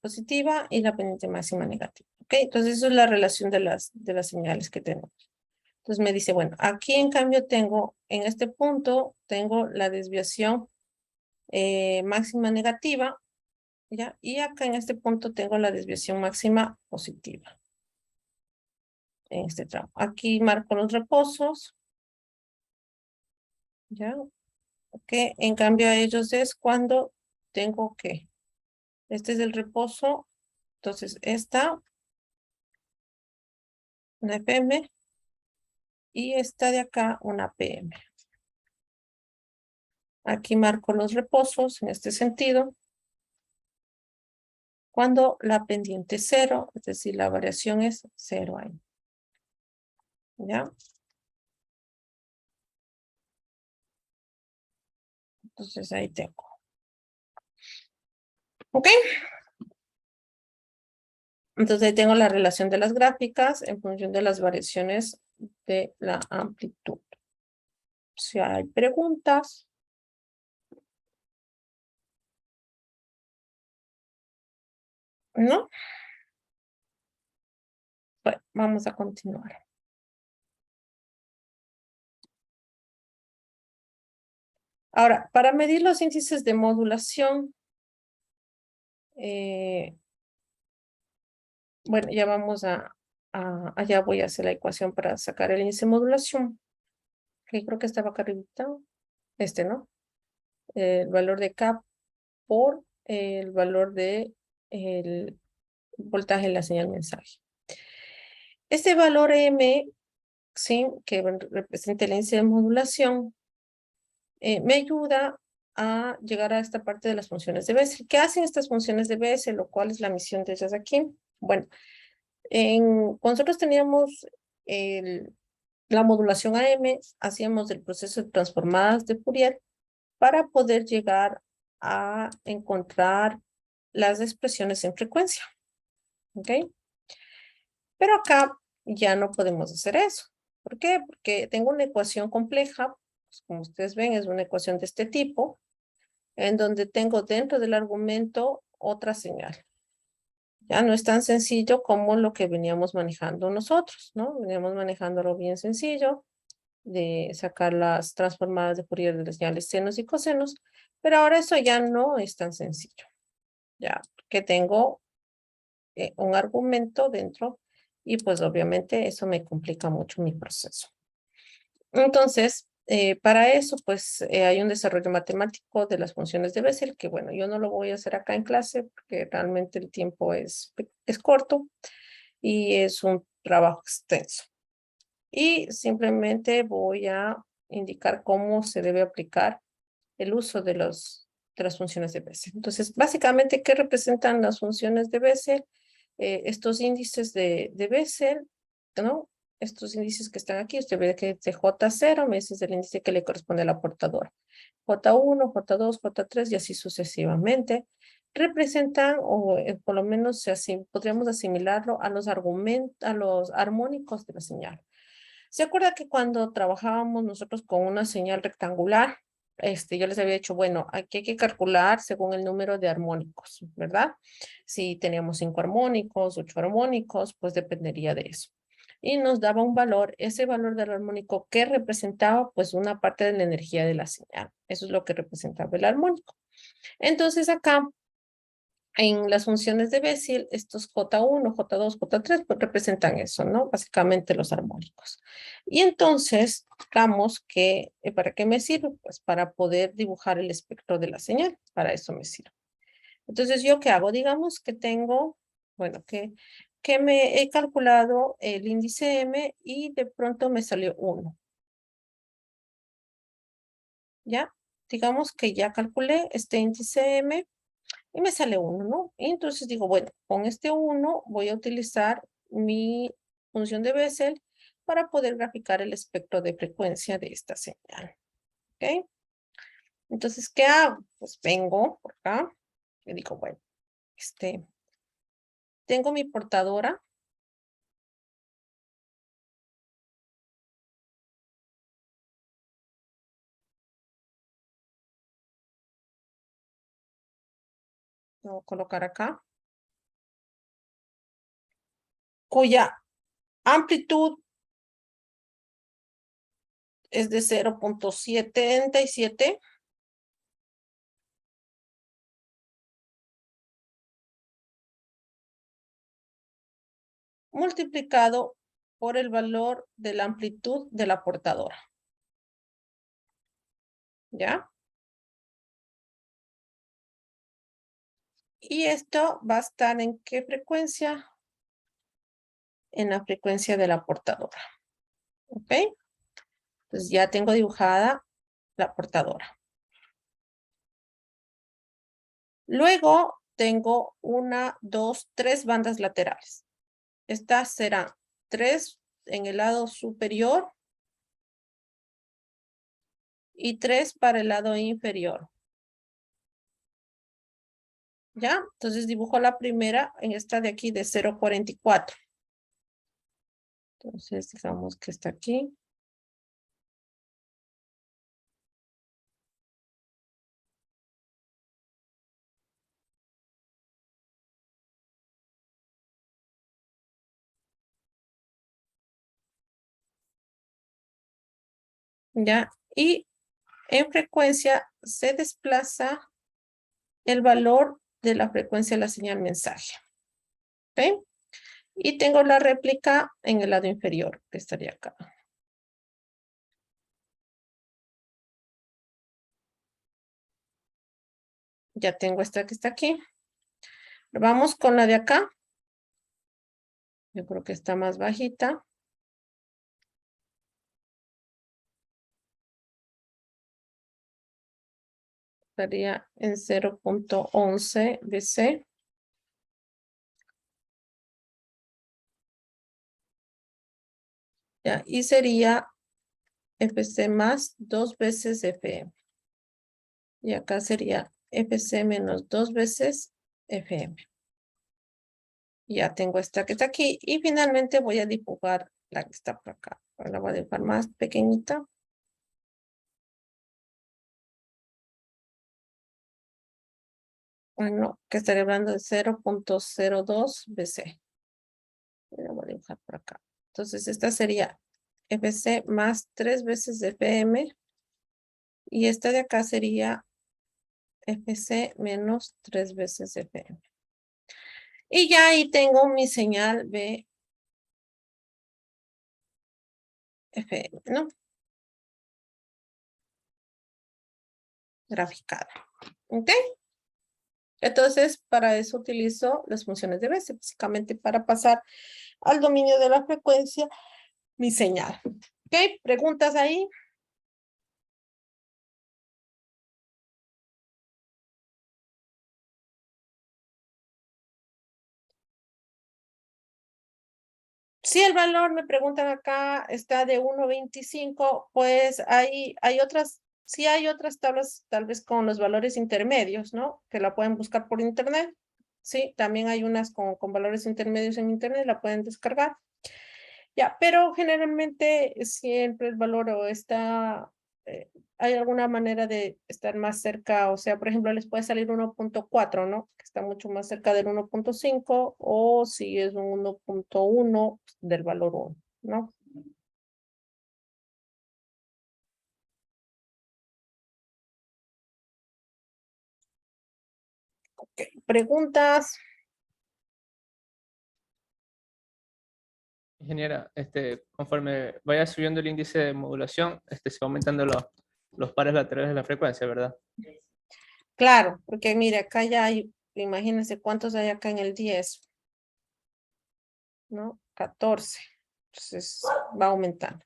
Speaker 1: positiva y la pendiente máxima negativa. ¿Ok? Entonces eso es la relación de las señales que tenemos. Entonces me dice, bueno, aquí en cambio tengo, en este punto, tengo la desviación máxima negativa, ¿ya? Y acá en este punto tengo la desviación máxima positiva. En este tramo. Aquí marco los reposos, ¿ya? Ok, en cambio a ellos es cuando tengo que, este es el reposo, entonces esta, una FM, y esta de acá, una PM. Aquí marco los reposos en este sentido. Cuando la pendiente es 0, es decir, la variación es 0 ahí. ¿Ya? Entonces ahí tengo. ¿Ok? Entonces ahí tengo la relación de las gráficas en función de las variaciones de la amplitud. Si hay preguntas. ¿No? Bueno, vamos a continuar. Ahora, para medir los índices de modulación, bueno, ya vamos allá voy a hacer la ecuación para sacar el índice de modulación, que creo que estaba acá arriba, este, ¿no? El valor de K por el valor de el voltaje de la señal mensaje. Este valor M, ¿sí? Que representa el índice de modulación, me ayuda a llegar a esta parte de las funciones de Bessel. ¿Qué hacen estas funciones de Bessel? Lo cual es la misión de ellas aquí. Bueno, cuando nosotros teníamos la modulación AM, hacíamos el proceso de transformadas de Fourier para poder llegar a encontrar las expresiones en frecuencia. ¿Ok? Pero acá ya no podemos hacer eso. ¿Por qué? Porque tengo una ecuación compleja, pues como ustedes ven, es una ecuación de este tipo, en donde tengo dentro del argumento otra señal. Ya no es tan sencillo como lo que veníamos manejando nosotros, ¿no? Veníamos manejándolo bien sencillo, de sacar las transformadas de Fourier de las señales senos y cosenos, pero ahora eso ya no es tan sencillo. Ya que tengo un argumento dentro Y pues obviamente eso me complica mucho mi proceso. Entonces, para eso, pues hay un desarrollo matemático de las funciones de Bessel, que bueno, yo no lo voy a hacer acá en clase porque realmente el tiempo es corto y es un trabajo extenso. Y simplemente voy a indicar cómo se debe aplicar el uso de las funciones de Bessel. Entonces, básicamente, ¿qué representan las funciones de Bessel? Estos índices de Bessel, ¿no? Estos índices que están aquí, usted ve que es de J0, ese es el índice que le corresponde a la portadora. J1, J2, J3 y así sucesivamente. Representan, o por lo menos podríamos asimilarlo a los armónicos de la señal. ¿Se acuerda que cuando trabajábamos nosotros con una señal rectangular, yo les había dicho, bueno, aquí hay que calcular según el número de armónicos, ¿verdad? Si teníamos 5 armónicos, 8 armónicos, pues dependería de eso. Y nos daba un valor, ese valor del armónico que representaba pues una parte de la energía de la señal. Eso es lo que representaba el armónico. Entonces acá en las funciones de Bessel, estos J1, J2, J3, pues representan eso, ¿no? Básicamente los armónicos. Y entonces, digamos que, ¿para qué me sirve? Pues para poder dibujar el espectro de la señal. Para eso me sirve. Entonces, ¿yo qué hago? Digamos que tengo, bueno, que me he calculado el índice M y de pronto me salió 1. ¿Ya? Digamos que ya calculé este índice M y me sale 1, ¿no? Y entonces digo, bueno, con este 1 voy a utilizar mi función de Bessel para poder graficar el espectro de frecuencia de esta señal. ¿Ok? Entonces, ¿qué hago? Pues vengo por acá y digo, bueno, tengo mi portadora. Lo voy a colocar acá. Cuya amplitud es de 0.77. Multiplicado por el valor de la amplitud de la portadora. ¿Ya? Y esto va a estar ¿en qué frecuencia? En la frecuencia de la portadora. ¿Ok? Entonces ya tengo dibujada la portadora. Luego tengo 1, 2, 3 bandas laterales. Estas serán 3 en el lado superior y 3 para el lado inferior. ¿Ya? Entonces dibujo la primera en esta de aquí de 0.44. Entonces digamos que está aquí. ¿Ya? Y en frecuencia se desplaza el valor de la frecuencia de la señal mensaje. ¿Ok? Y tengo la réplica en el lado inferior, que estaría acá. Ya tengo esta que está aquí. Vamos con la de acá. Yo creo que está más bajita. Estaría en 0.11 BC. Ya, y sería FC más 2 veces FM. Y acá sería FC menos 2 veces FM. Ya tengo esta que está aquí. Y finalmente voy a dibujar la que está por acá. Ahora la voy a dibujar más pequeñita. Bueno, que estaría hablando de 0.02 BC. La voy a dibujar por acá. Entonces esta sería FC más 3 veces FM. Y esta de acá sería FC menos 3 veces FM. Y ya ahí tengo mi señal B FM, ¿no? Graficada. ¿Ok? Entonces, para eso utilizo las funciones de Bessel, básicamente para pasar al dominio de la frecuencia mi señal. ¿Ok? ¿Preguntas ahí? Si el valor, me preguntan acá, está de 1.25, pues hay otras, sí hay otras tablas, tal vez con los valores intermedios, ¿no? Que la pueden buscar por internet. Sí, también hay unas con valores intermedios en internet, la pueden descargar. Ya, pero generalmente siempre el valor o está, hay alguna manera de estar más cerca, o sea, por ejemplo, les puede salir 1.4, ¿no? Que está mucho más cerca del 1.5, o si es un 1.1 del valor 1, ¿no? Ok, preguntas.
Speaker 5: Ingeniera, conforme vaya subiendo el índice de modulación, se va aumentando los pares laterales de la frecuencia, ¿verdad?
Speaker 1: Claro, porque mire, acá ya hay, imagínense cuántos hay acá en el 10, ¿no? 14. Entonces va aumentando.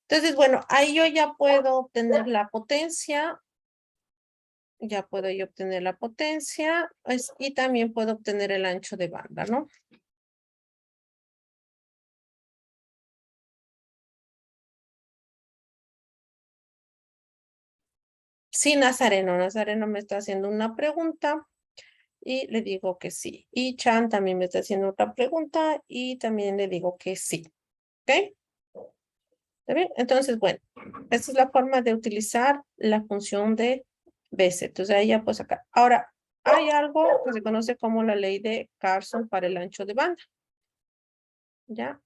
Speaker 1: Entonces, bueno, ahí yo ya puedo obtener la potencia. Ya puedo yo obtener la potencia y también puedo obtener el ancho de banda, ¿no? Sí, Nazareno. Nazareno me está haciendo una pregunta y le digo que sí. Y Chan también me está haciendo otra pregunta y también le digo que sí. ¿Ok? ¿Está bien? Entonces, bueno, esta es la forma de utilizar la función de Bessel. Entonces, ahí ya puedo sacar. Ahora, hay algo que se conoce como la ley de Carson para el ancho de banda. ¿Ya?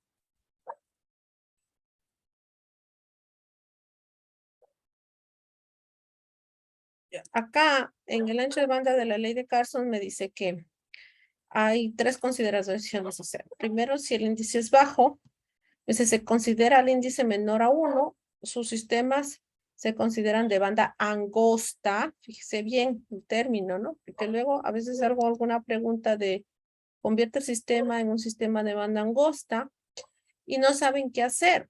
Speaker 1: Acá, en el ancho de banda de la ley de Carson, me dice que hay tres consideraciones a hacer. Primero, si el índice es bajo, entonces se considera el índice menor a 1, sus sistemas se consideran de banda angosta. Fíjese bien el término, ¿no? Porque luego a veces hago alguna pregunta de convierte el sistema en un sistema de banda angosta y no saben qué hacer.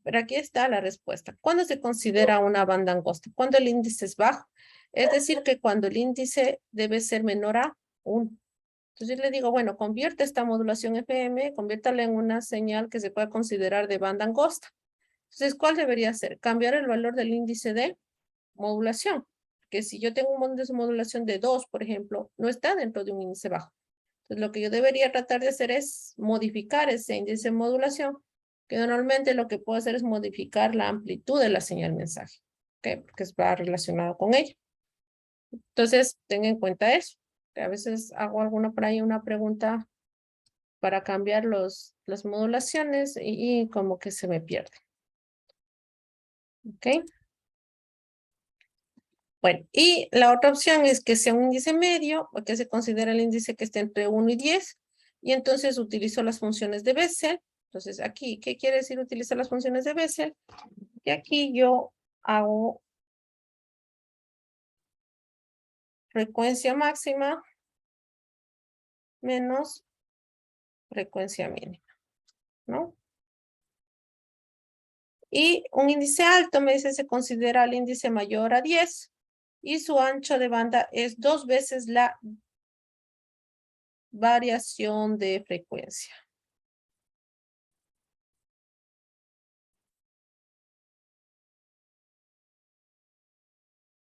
Speaker 1: Pero aquí está la respuesta. ¿Cuándo se considera una banda angosta? Cuando el índice es bajo. Es decir, que cuando el índice debe ser menor a 1. Entonces le digo, bueno, convierte esta modulación FM, conviértala en una señal que se pueda considerar de banda angosta. Entonces, ¿cuál debería ser? Cambiar el valor del índice de modulación. Que si yo tengo un índice de modulación de 2, por ejemplo, no está dentro de un índice bajo. Entonces, lo que yo debería tratar de hacer es modificar ese índice de modulación, que normalmente lo que puedo hacer es modificar la amplitud de la señal mensaje, ¿ok? Porque va relacionado con ella. Entonces, tenga en cuenta eso. Que a veces hago alguna por ahí una pregunta para cambiar las modulaciones y como que se me pierde. ¿Ok? Bueno, y la otra opción es que sea un índice medio, porque se considera el índice que esté entre 1 y 10, y entonces utilizo las funciones de Bessel. Entonces aquí, ¿qué quiere decir utilizar las funciones de Bessel? Y aquí yo hago frecuencia máxima menos frecuencia mínima, ¿no? Y un índice alto, me dice, se considera el índice mayor a 10 y su ancho de banda es 2 veces la variación de frecuencia.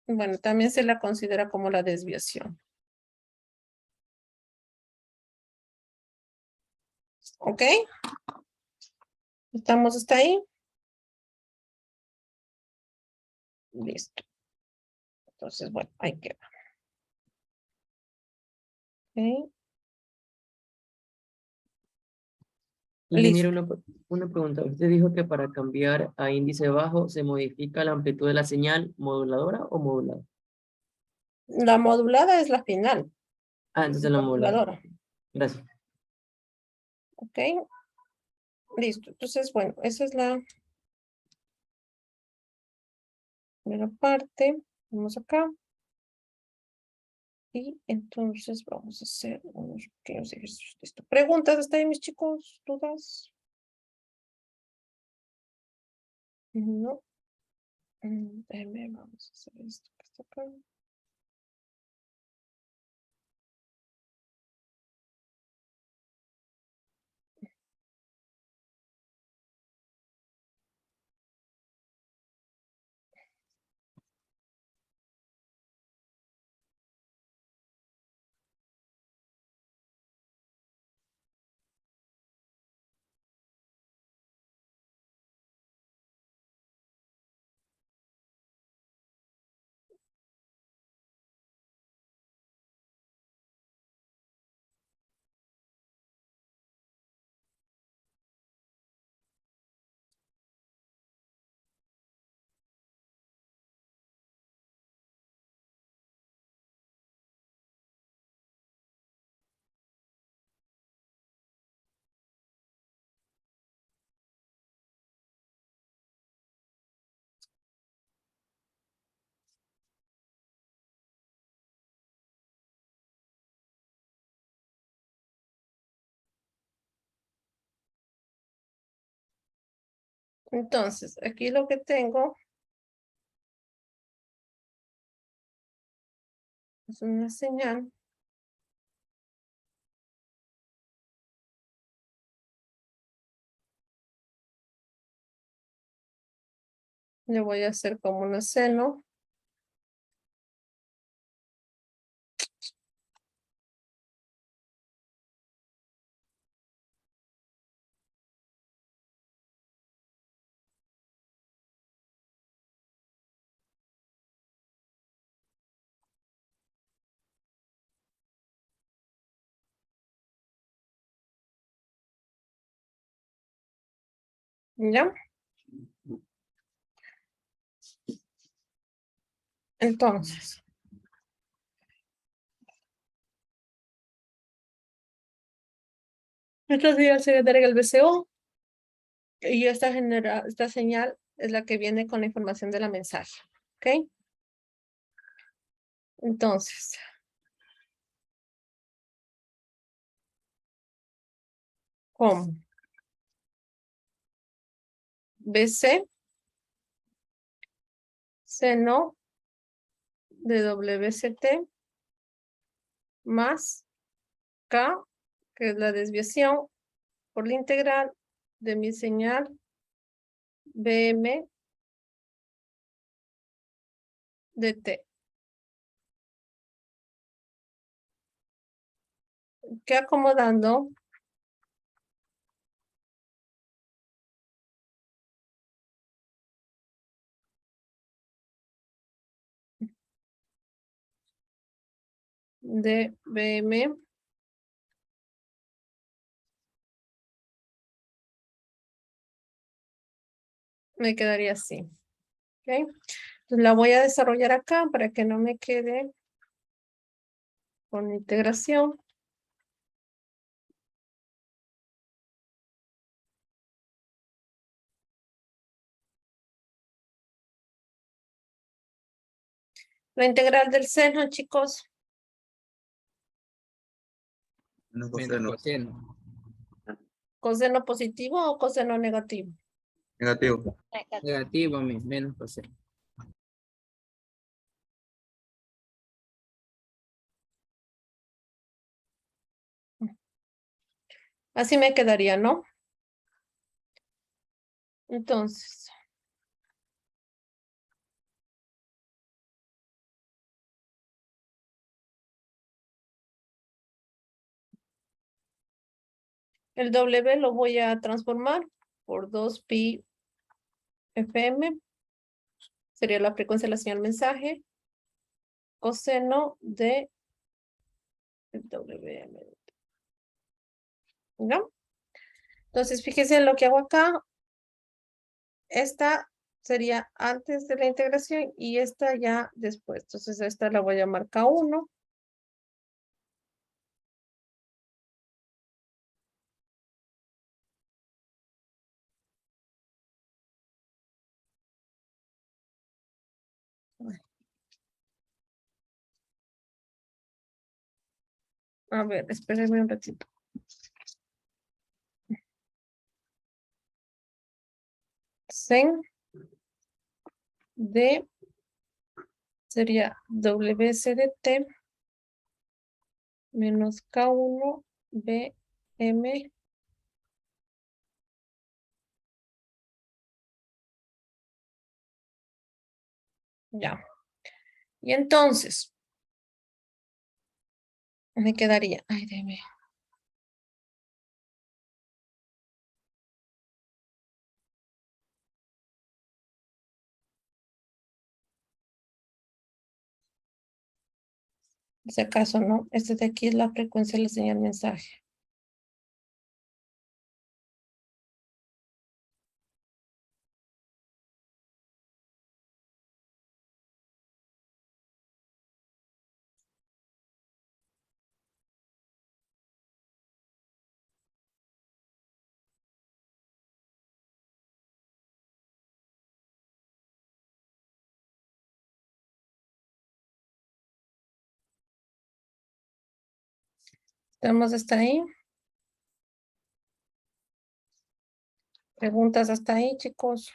Speaker 1: Bueno, también se la considera como la desviación. ¿Ok? ¿Estamos hasta ahí? Listo. Entonces, bueno, ahí queda. ¿Ok?
Speaker 6: Ingeniero,
Speaker 1: Listo.
Speaker 6: una pregunta. Usted dijo que para cambiar a índice bajo se modifica la amplitud de la señal moduladora o modulada.
Speaker 1: La modulada es la final.
Speaker 6: Ah, entonces la moduladora.
Speaker 1: Moduladora.
Speaker 6: Gracias.
Speaker 1: ¿Ok? Listo. Entonces, bueno, esa es la primera parte. Vamos acá. Y entonces vamos a hacer unos pequeños ejercicios. Listo. ¿Preguntas hasta ahí, mis chicos? ¿Dudas? No. Déjenme, vamos a hacer esto que está acá. Entonces, aquí lo que tengo es una señal. Le voy a hacer como un seno. ¿Ya? Entonces, estos días se agrega el BCO y esta señal es la que viene con la información de la mensaje. ¿Ok? Entonces, ¿cómo? BC, seno de WCT más K, que es la desviación por la integral de mi señal BM de T. Que acomodando de BM me quedaría así. ¿Ok? Entonces la voy a desarrollar acá para que no me quede con integración. La integral del seno, chicos,
Speaker 4: Menos
Speaker 7: Coseno.
Speaker 4: coseno.
Speaker 1: ¿coseno positivo o coseno negativo?
Speaker 7: Negativo.
Speaker 4: Negativo, menos coseno.
Speaker 1: Así me quedaría, ¿no? Entonces, el W lo voy a transformar por 2pi FM. Sería la frecuencia de la señal mensaje. Coseno de WM. ¿No? Entonces, fíjense en lo que hago acá. Esta sería antes de la integración y esta ya después. Entonces, esta la voy a llamar K1. A ver, espérenme un ratito. Sen de sería WCDT menos K1 BM ya. Y entonces me quedaría, ay, déjeme. Si acaso no, este de aquí es la frecuencia de la señal mensaje. ¿Estamos hasta ahí? ¿Preguntas hasta ahí, chicos?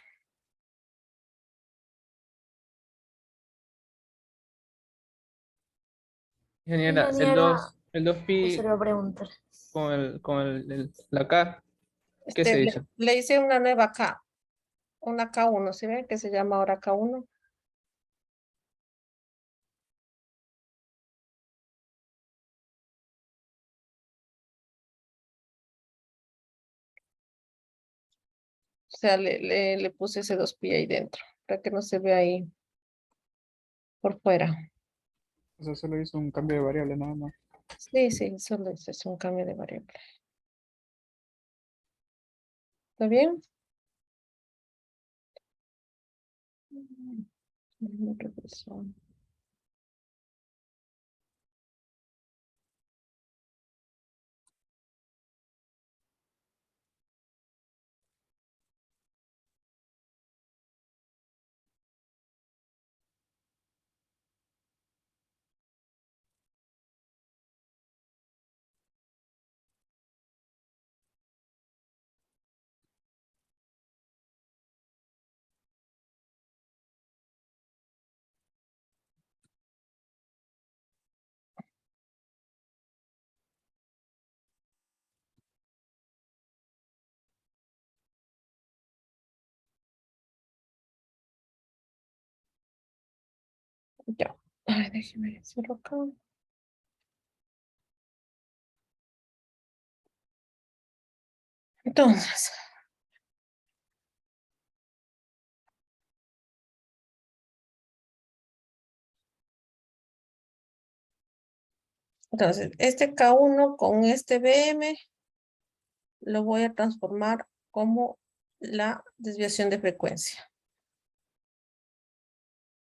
Speaker 5: Ingeniera,
Speaker 7: Ingeniera,
Speaker 5: el 2pi
Speaker 7: se lo preguntar.
Speaker 5: con la K, ¿qué se
Speaker 1: Le,
Speaker 5: hizo?
Speaker 1: le hice una nueva K, una K1, ¿sí ven? Que se llama ahora K1. O sea, le puse ese 2pi ahí dentro, para que no se vea ahí por fuera.
Speaker 8: O sea, solo hizo un cambio de variable nada más.
Speaker 1: Sí, sí, solo es un cambio de variable. ¿Está bien? Déjame regresar. Ya. Ay, déjeme decirlo acá. Entonces, este K1 con este BM lo voy a transformar como la desviación de frecuencia.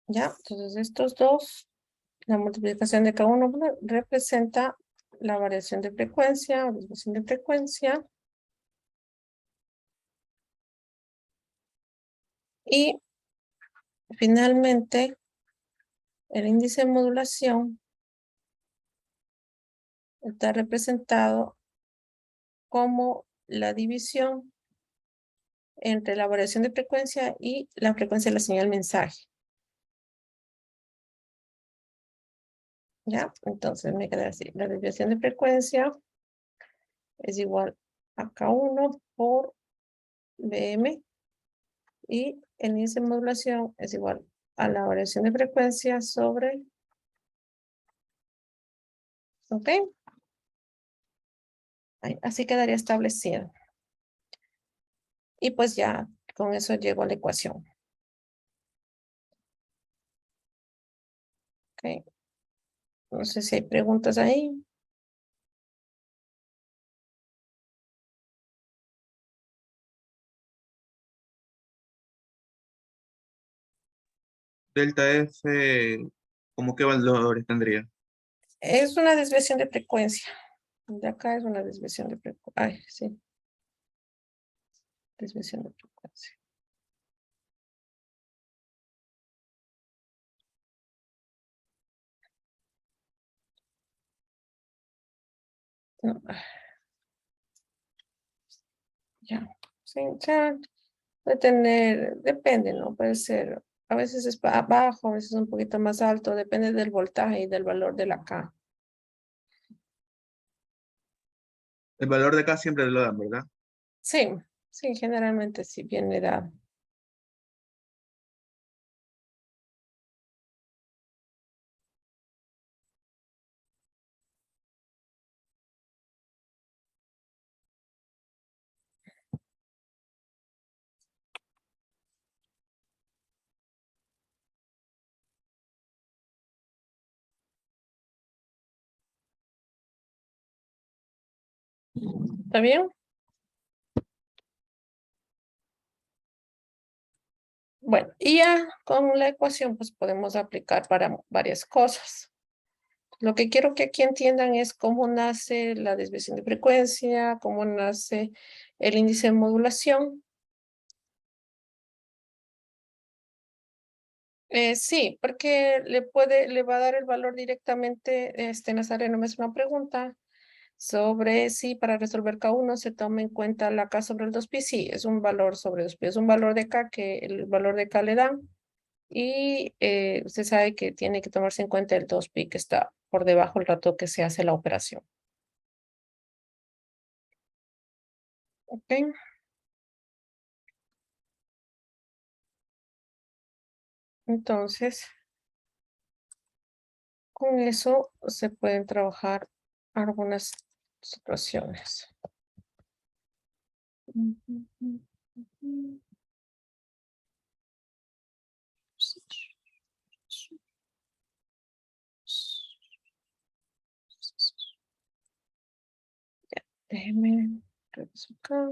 Speaker 1: ¿Ya? Entonces, estos dos, la multiplicación de K1 bueno, representa la variación de frecuencia o desviación de frecuencia. Y finalmente, el índice de modulación está representado como la división entre la variación de frecuencia y la frecuencia de la señal mensaje. ¿Ya? Entonces me queda así. La desviación de frecuencia es igual a K1 por BM y el índice de modulación es igual a la variación de frecuencia sobre... ¿Ok? Así quedaría establecido. Y pues ya con eso llego a la ecuación. ¿Ok? No sé si hay preguntas ahí.
Speaker 8: Delta F, ¿cómo qué valores tendría?
Speaker 1: Es una desviación de frecuencia. De acá es una desviación de frecuencia. Ay, sí. Desviación de frecuencia. No. Ya, sí, ya, puede tener, depende, ¿no? Puede ser, a veces es bajo, a veces un poquito más alto, depende del voltaje y del valor de la K.
Speaker 8: El valor de acá siempre lo dan, ¿verdad?
Speaker 1: Sí, sí, generalmente sí viene dado. ¿Está bien? Bueno, y ya con la ecuación pues podemos aplicar para varias cosas. Lo que quiero que aquí entiendan es cómo nace la desviación de frecuencia, cómo nace el índice de modulación. Sí, porque le va a dar el valor directamente, Nazareno me hace una pregunta sobre si para resolver K1 se toma en cuenta la K sobre el 2pi. Sí, es un valor sobre 2pi, es un valor de K que el valor de K le dan. Y usted sabe que tiene que tomarse en cuenta el 2pi que está por debajo el rato que se hace la operación. ¿Ok? Entonces, con eso se pueden trabajar algunas situaciones. Ya, déjeme regreso acá.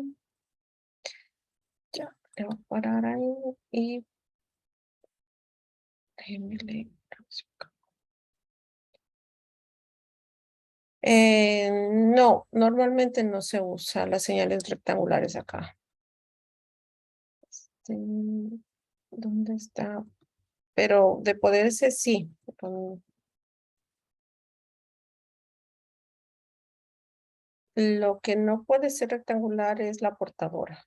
Speaker 1: Ya, le voy a parar ahí y déjeme leer. Regreso acá. No, normalmente no se usa las señales rectangulares acá. ¿Dónde está? Pero de poderse sí. Lo que no puede ser rectangular es la portadora.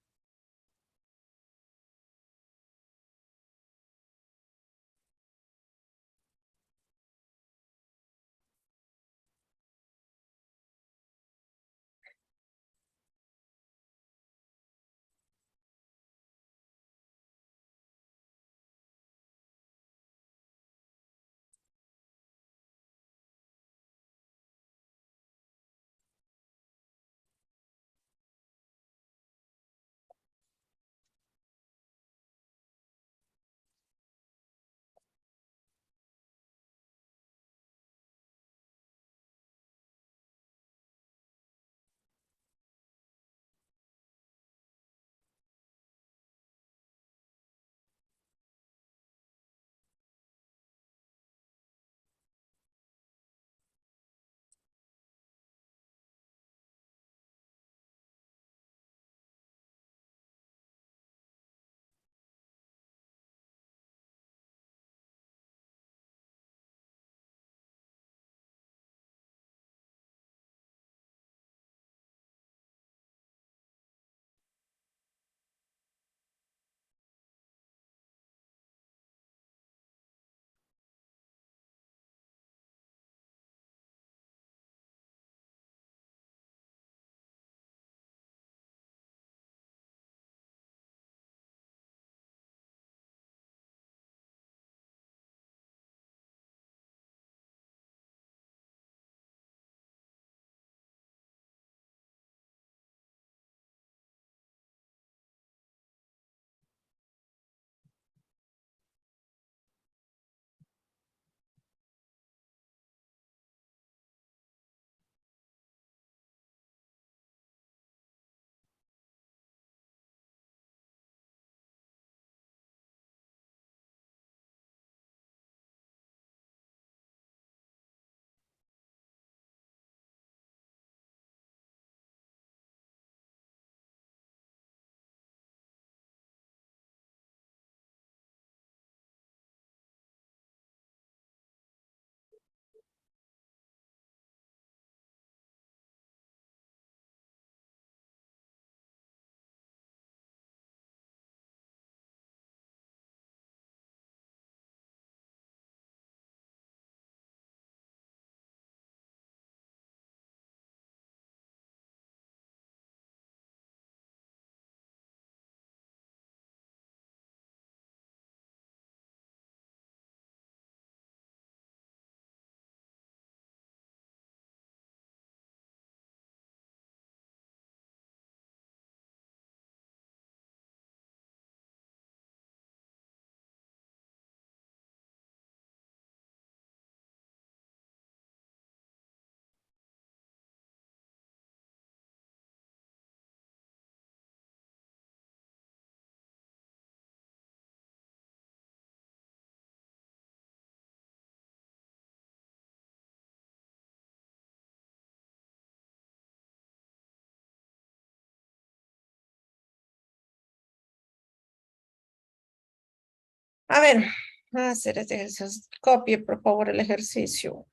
Speaker 1: A ver, a hacer este ejercicio. Copie, por favor, el ejercicio.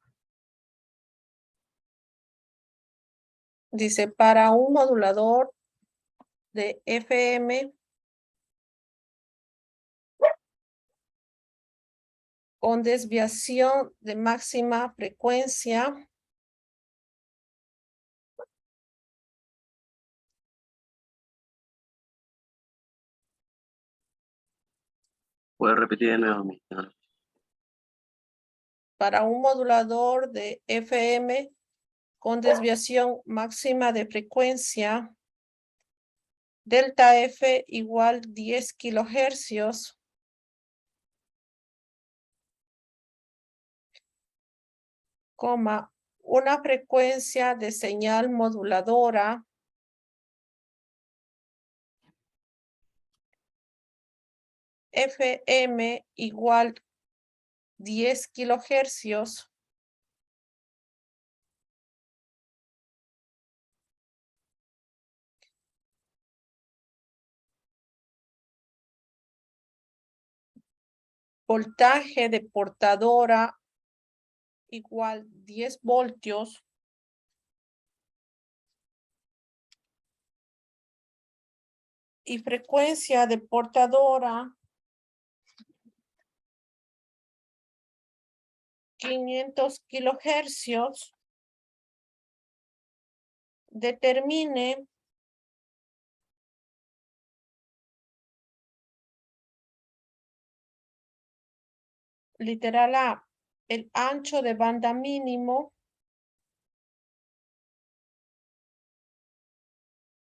Speaker 1: Dice, para un modulador de FM con desviación de máxima frecuencia,
Speaker 2: ¿Puedo repetir de nuevo, mi estimado?
Speaker 1: para un modulador de FM con desviación máxima de frecuencia, delta F igual 10 kilohercios, coma, una frecuencia de señal moduladora FM igual 10 kilohercios, voltaje de portadora igual 10 voltios, y frecuencia de portadora 500 kilohercios, determine literal A, el ancho de banda mínimo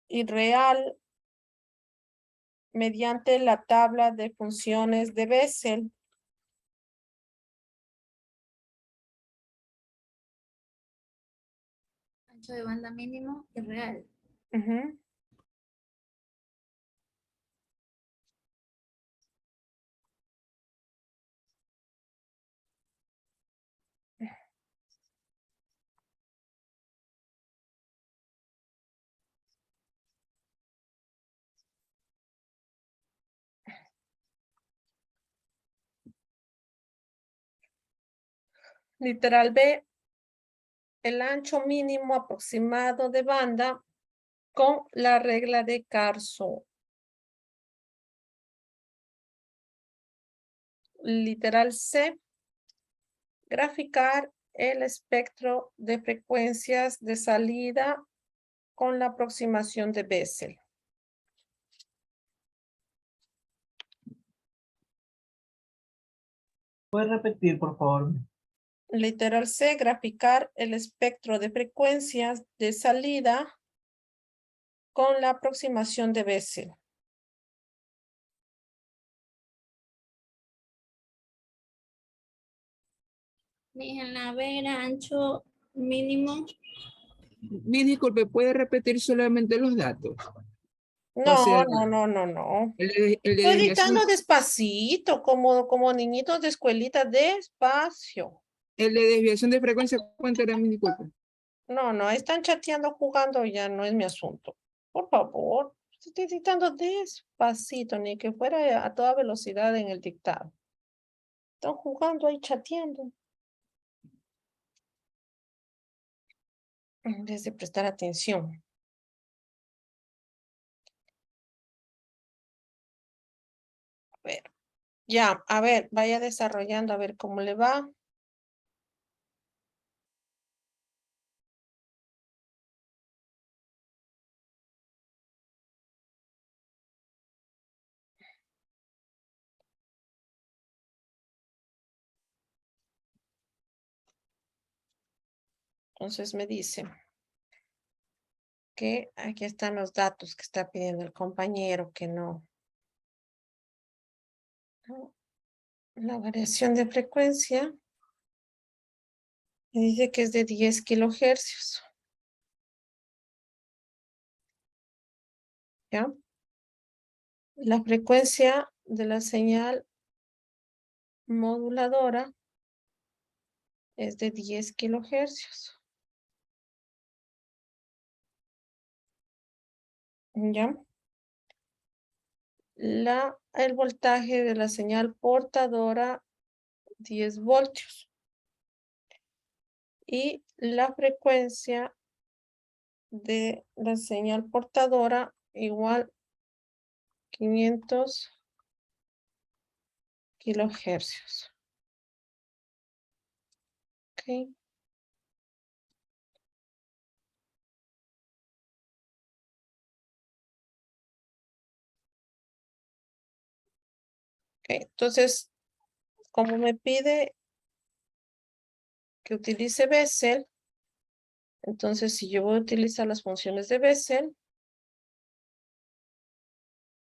Speaker 1: y real mediante la tabla de funciones de Bessel.
Speaker 7: Ancho de banda mínimo y real.
Speaker 1: Ujú. Literal B, el ancho mínimo aproximado de banda con la regla de Carso. Literal C, graficar el espectro de frecuencias de salida con la aproximación de Bessel.
Speaker 9: ¿Puedes repetir, por favor?
Speaker 1: Literal C, graficar el espectro de frecuencias de salida con la aproximación de Bessel.
Speaker 7: En la B era ancho mínimo.
Speaker 4: Disculpe, ¿puede repetir solamente los datos?
Speaker 1: No,
Speaker 4: sea,
Speaker 1: no.
Speaker 4: El de
Speaker 1: Estoy
Speaker 4: desviación,
Speaker 1: dictando despacito, como niñitos de escuelita, despacio.
Speaker 4: el de desviación de frecuencia, ¿cuánto era? Disculpe.
Speaker 1: No, están chateando, jugando, ya no es mi asunto. Por favor, estoy dictando despacito, ni que fuera a toda velocidad en el dictado. Están jugando ahí, chateando. En vez de prestar atención. A ver, ya, a ver, vaya desarrollando, a ver cómo le va. Entonces me dice que aquí están los datos que está pidiendo el compañero, que no. La variación de frecuencia me dice que es de 10 kilohercios. ¿Ya? La frecuencia de la señal moduladora es de 10 kilohercios. ¿Ya? el voltaje de la señal portadora 10 voltios. Y la frecuencia de la señal portadora igual 500 kilohercios. Ok. Ok, entonces, como me pide que utilice Bessel, entonces si yo voy a utilizar las funciones de Bessel,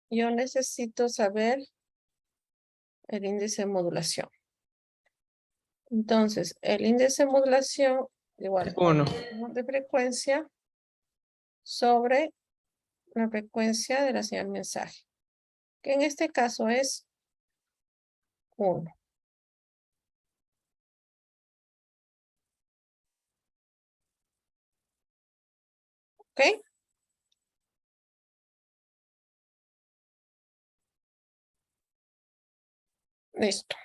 Speaker 1: yo necesito saber el índice de modulación. Entonces, el índice de modulación igual
Speaker 5: Uno.
Speaker 1: de frecuencia sobre la frecuencia de la señal mensaje, que en este caso es 1. ¿Ok? Listo.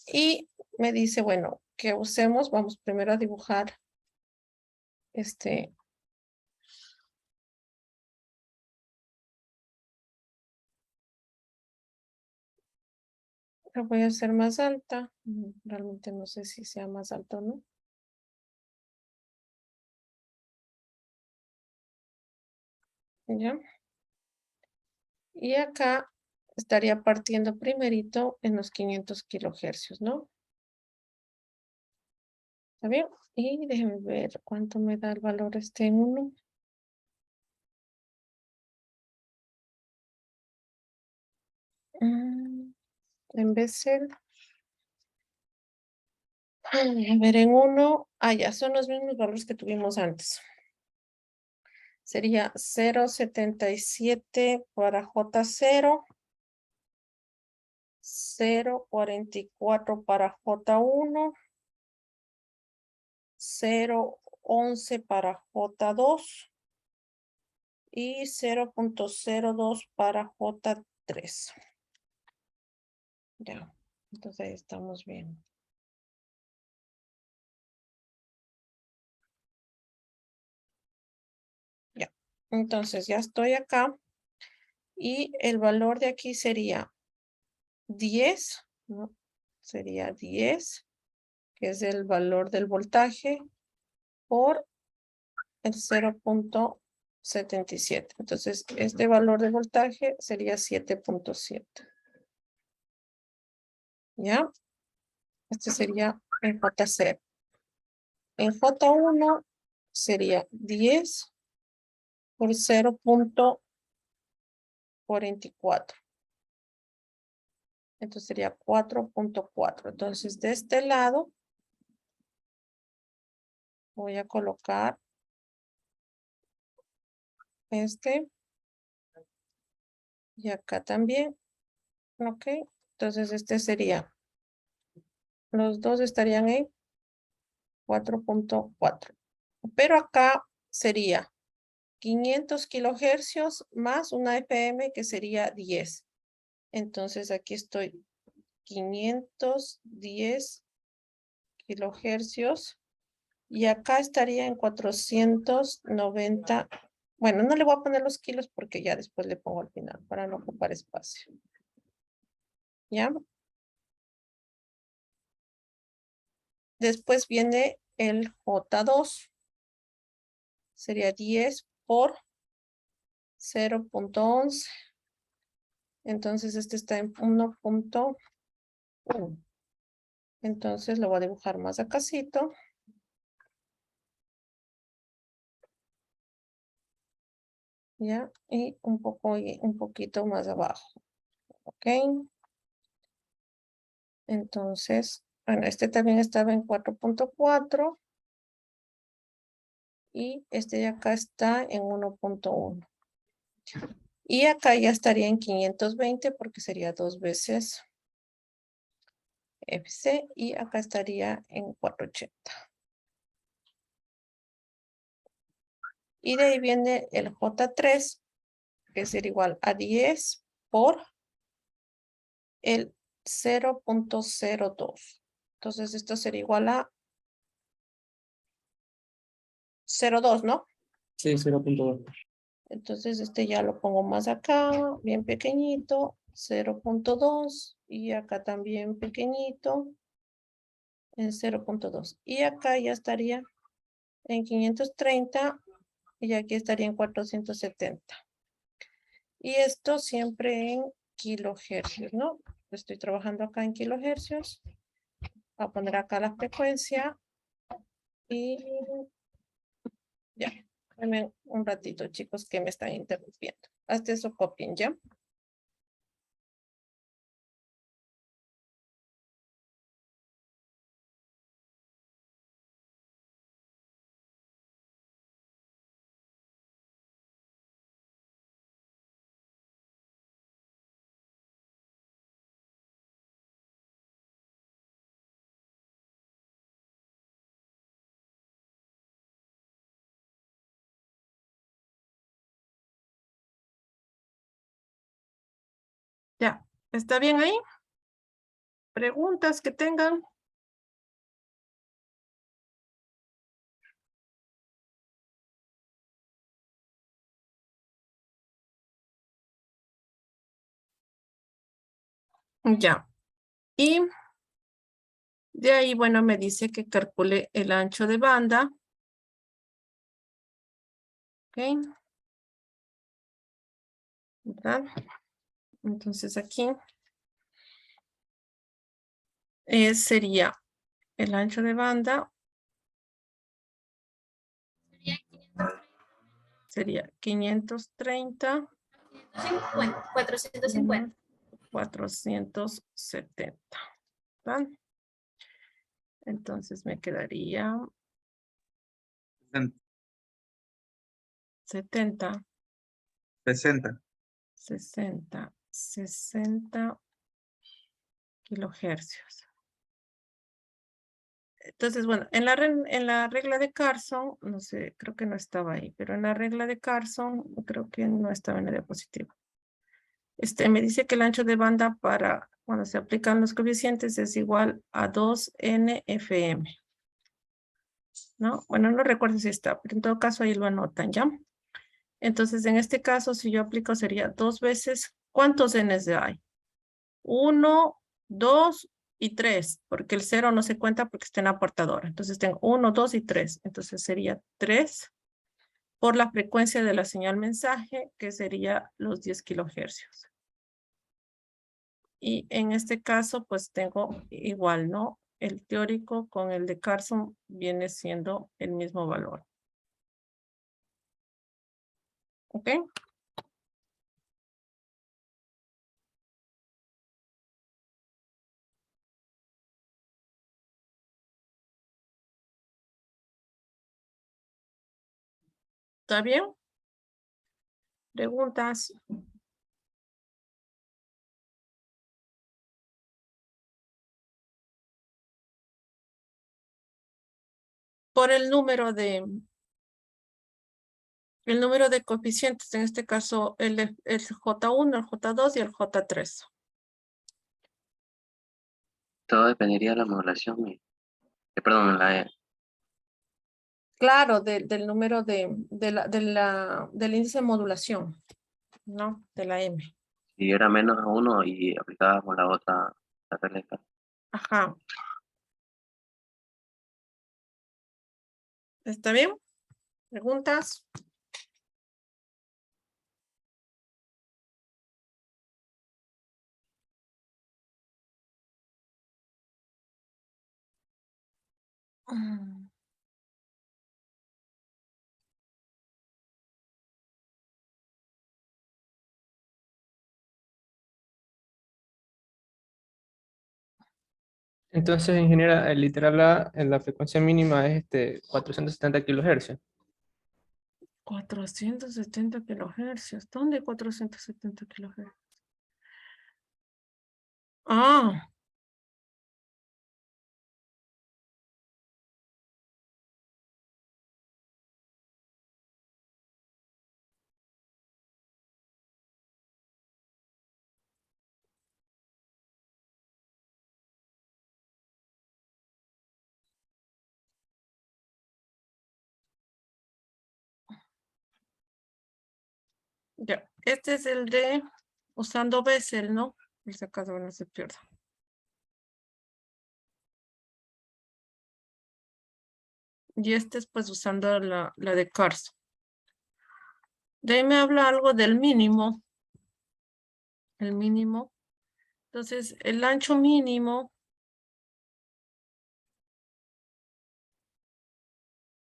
Speaker 1: Y me dice, bueno, que usemos, vamos primero a dibujar la voy a hacer más alta. Realmente no sé si sea más alta o no. ¿Ya? Y acá estaría partiendo primerito en los 500 kilohercios, ¿no? ¿Está bien? Y déjenme ver cuánto me da el valor en 1. En vez de... A ver, en 1... ya son los mismos valores que tuvimos antes. Sería 0.77 para J0. 0.44 para J1. 0.11 para J2 y 0.02 para J3. Ya, entonces ahí estamos bien. Ya, entonces ya estoy acá y el valor de aquí sería 10, ¿no? Sería 10, que es el valor del voltaje, por el 0.77. Entonces, este valor de voltaje sería 7.7. ¿Ya? Este sería el J0. En J1 sería 10 por 0.44. Entonces sería 4.4. Entonces, de este lado voy a colocar este. Y acá también. Ok. Entonces, este sería. Los dos estarían en 4.4. Pero acá sería 500 kilohercios más una FM que sería 10. Entonces, aquí estoy 510 kilohercios. Y acá estaría en 490. Bueno, no le voy a poner los kilos porque ya después le pongo al final para no ocupar espacio. ¿Ya? Después viene el J2. Sería 10 por 0.11. Entonces este está en 1.1. Entonces lo voy a dibujar más acácito. Ya, y un poquito más abajo. Ok. Entonces, bueno, este también estaba en 4.4. Y este de acá está en 1.1. Y acá ya estaría en 520 porque sería 2 veces FC. Y acá estaría en 480. Y de ahí viene el J3, que sería igual a 10 por el 0.02. Entonces esto sería igual a 0.2, ¿no?
Speaker 6: Sí, 0.2.
Speaker 1: Entonces este ya lo pongo más acá, bien pequeñito, 0.2 y acá también pequeñito en 0.2. Y acá ya estaría en 530 y aquí estaría en 470. Y esto siempre en kilohercios, ¿no? Estoy trabajando acá en kilohercios. Voy a poner acá la frecuencia y ya. Dame un ratito, chicos, que me están interrumpiendo. Hasta eso copien, ¿ya? Ya. ¿Está bien ahí? ¿Preguntas que tengan? Ya. Y de ahí, bueno, me dice que calcule el ancho de banda. Ok. ¿Verdad? Entonces aquí sería el ancho de banda. Sería 530
Speaker 7: 450.
Speaker 1: 470. ¿Verdad? Entonces me quedaría 70,
Speaker 8: 60.
Speaker 1: 60 kilohercios. Entonces, bueno, en la regla de Carson, no sé, creo que no estaba ahí, pero en la regla de Carson, creo que no estaba en la diapositiva. Me dice que el ancho de banda para cuando se aplican los coeficientes es igual a 2 NFM. ¿No? Bueno, no recuerdo si está, pero en todo caso ahí lo anotan, ¿ya? Entonces, en este caso, si yo aplico sería 2 veces, ¿cuántos Ns hay? 1, 2 y 3, porque el 0 no se cuenta porque está en la portadora. Entonces tengo 1, 2 y 3. Entonces sería 3 por la frecuencia de la señal mensaje, que sería los 10 kilohercios. Y en este caso, pues tengo igual, ¿no? El teórico con el de Carson viene siendo el mismo valor. ¿Ok? ¿Está bien? ¿Preguntas? Por el número de coeficientes, en este caso el J1, el J2 y el J3.
Speaker 2: Todo dependería de la modulación. Perdón,
Speaker 1: Claro, del número del índice de modulación, ¿no? De la M.
Speaker 2: si era menos a uno y aplicábamos la otra, la regla de Carson.
Speaker 1: Ajá. ¿Está bien? ¿Preguntas? Mm.
Speaker 5: Entonces, ingeniera, literal, la frecuencia mínima es 470 kilohercios.
Speaker 1: 470 kilohercios. ¿Dónde 470 kilohercios? Ah, Ya, este es el de usando Bessel, ¿no? Por si acaso no se pierda. Y este es pues usando la de Carso. De ahí me habla algo del mínimo. El mínimo. Entonces, el ancho mínimo.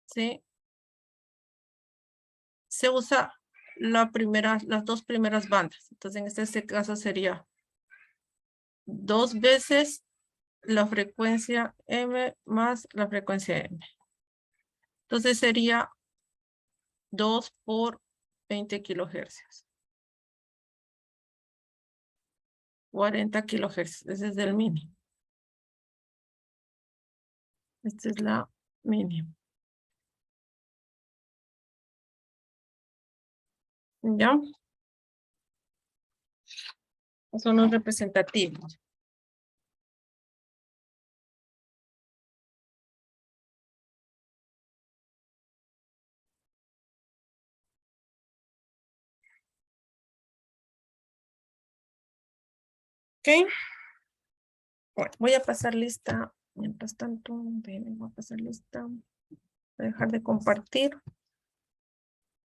Speaker 1: ¿Sí? Se usa las dos primeras bandas. Entonces, en este caso sería 2 veces la frecuencia M más la frecuencia M. Entonces sería 2 por 20 kilohercios. 40 kilohercios. Ese es el mínimo. Esta es la mínima. ¿Ya? Son los representativos. ¿Ok? Bueno, voy a pasar lista. Mientras tanto, voy a pasar lista. Voy a dejar de compartir.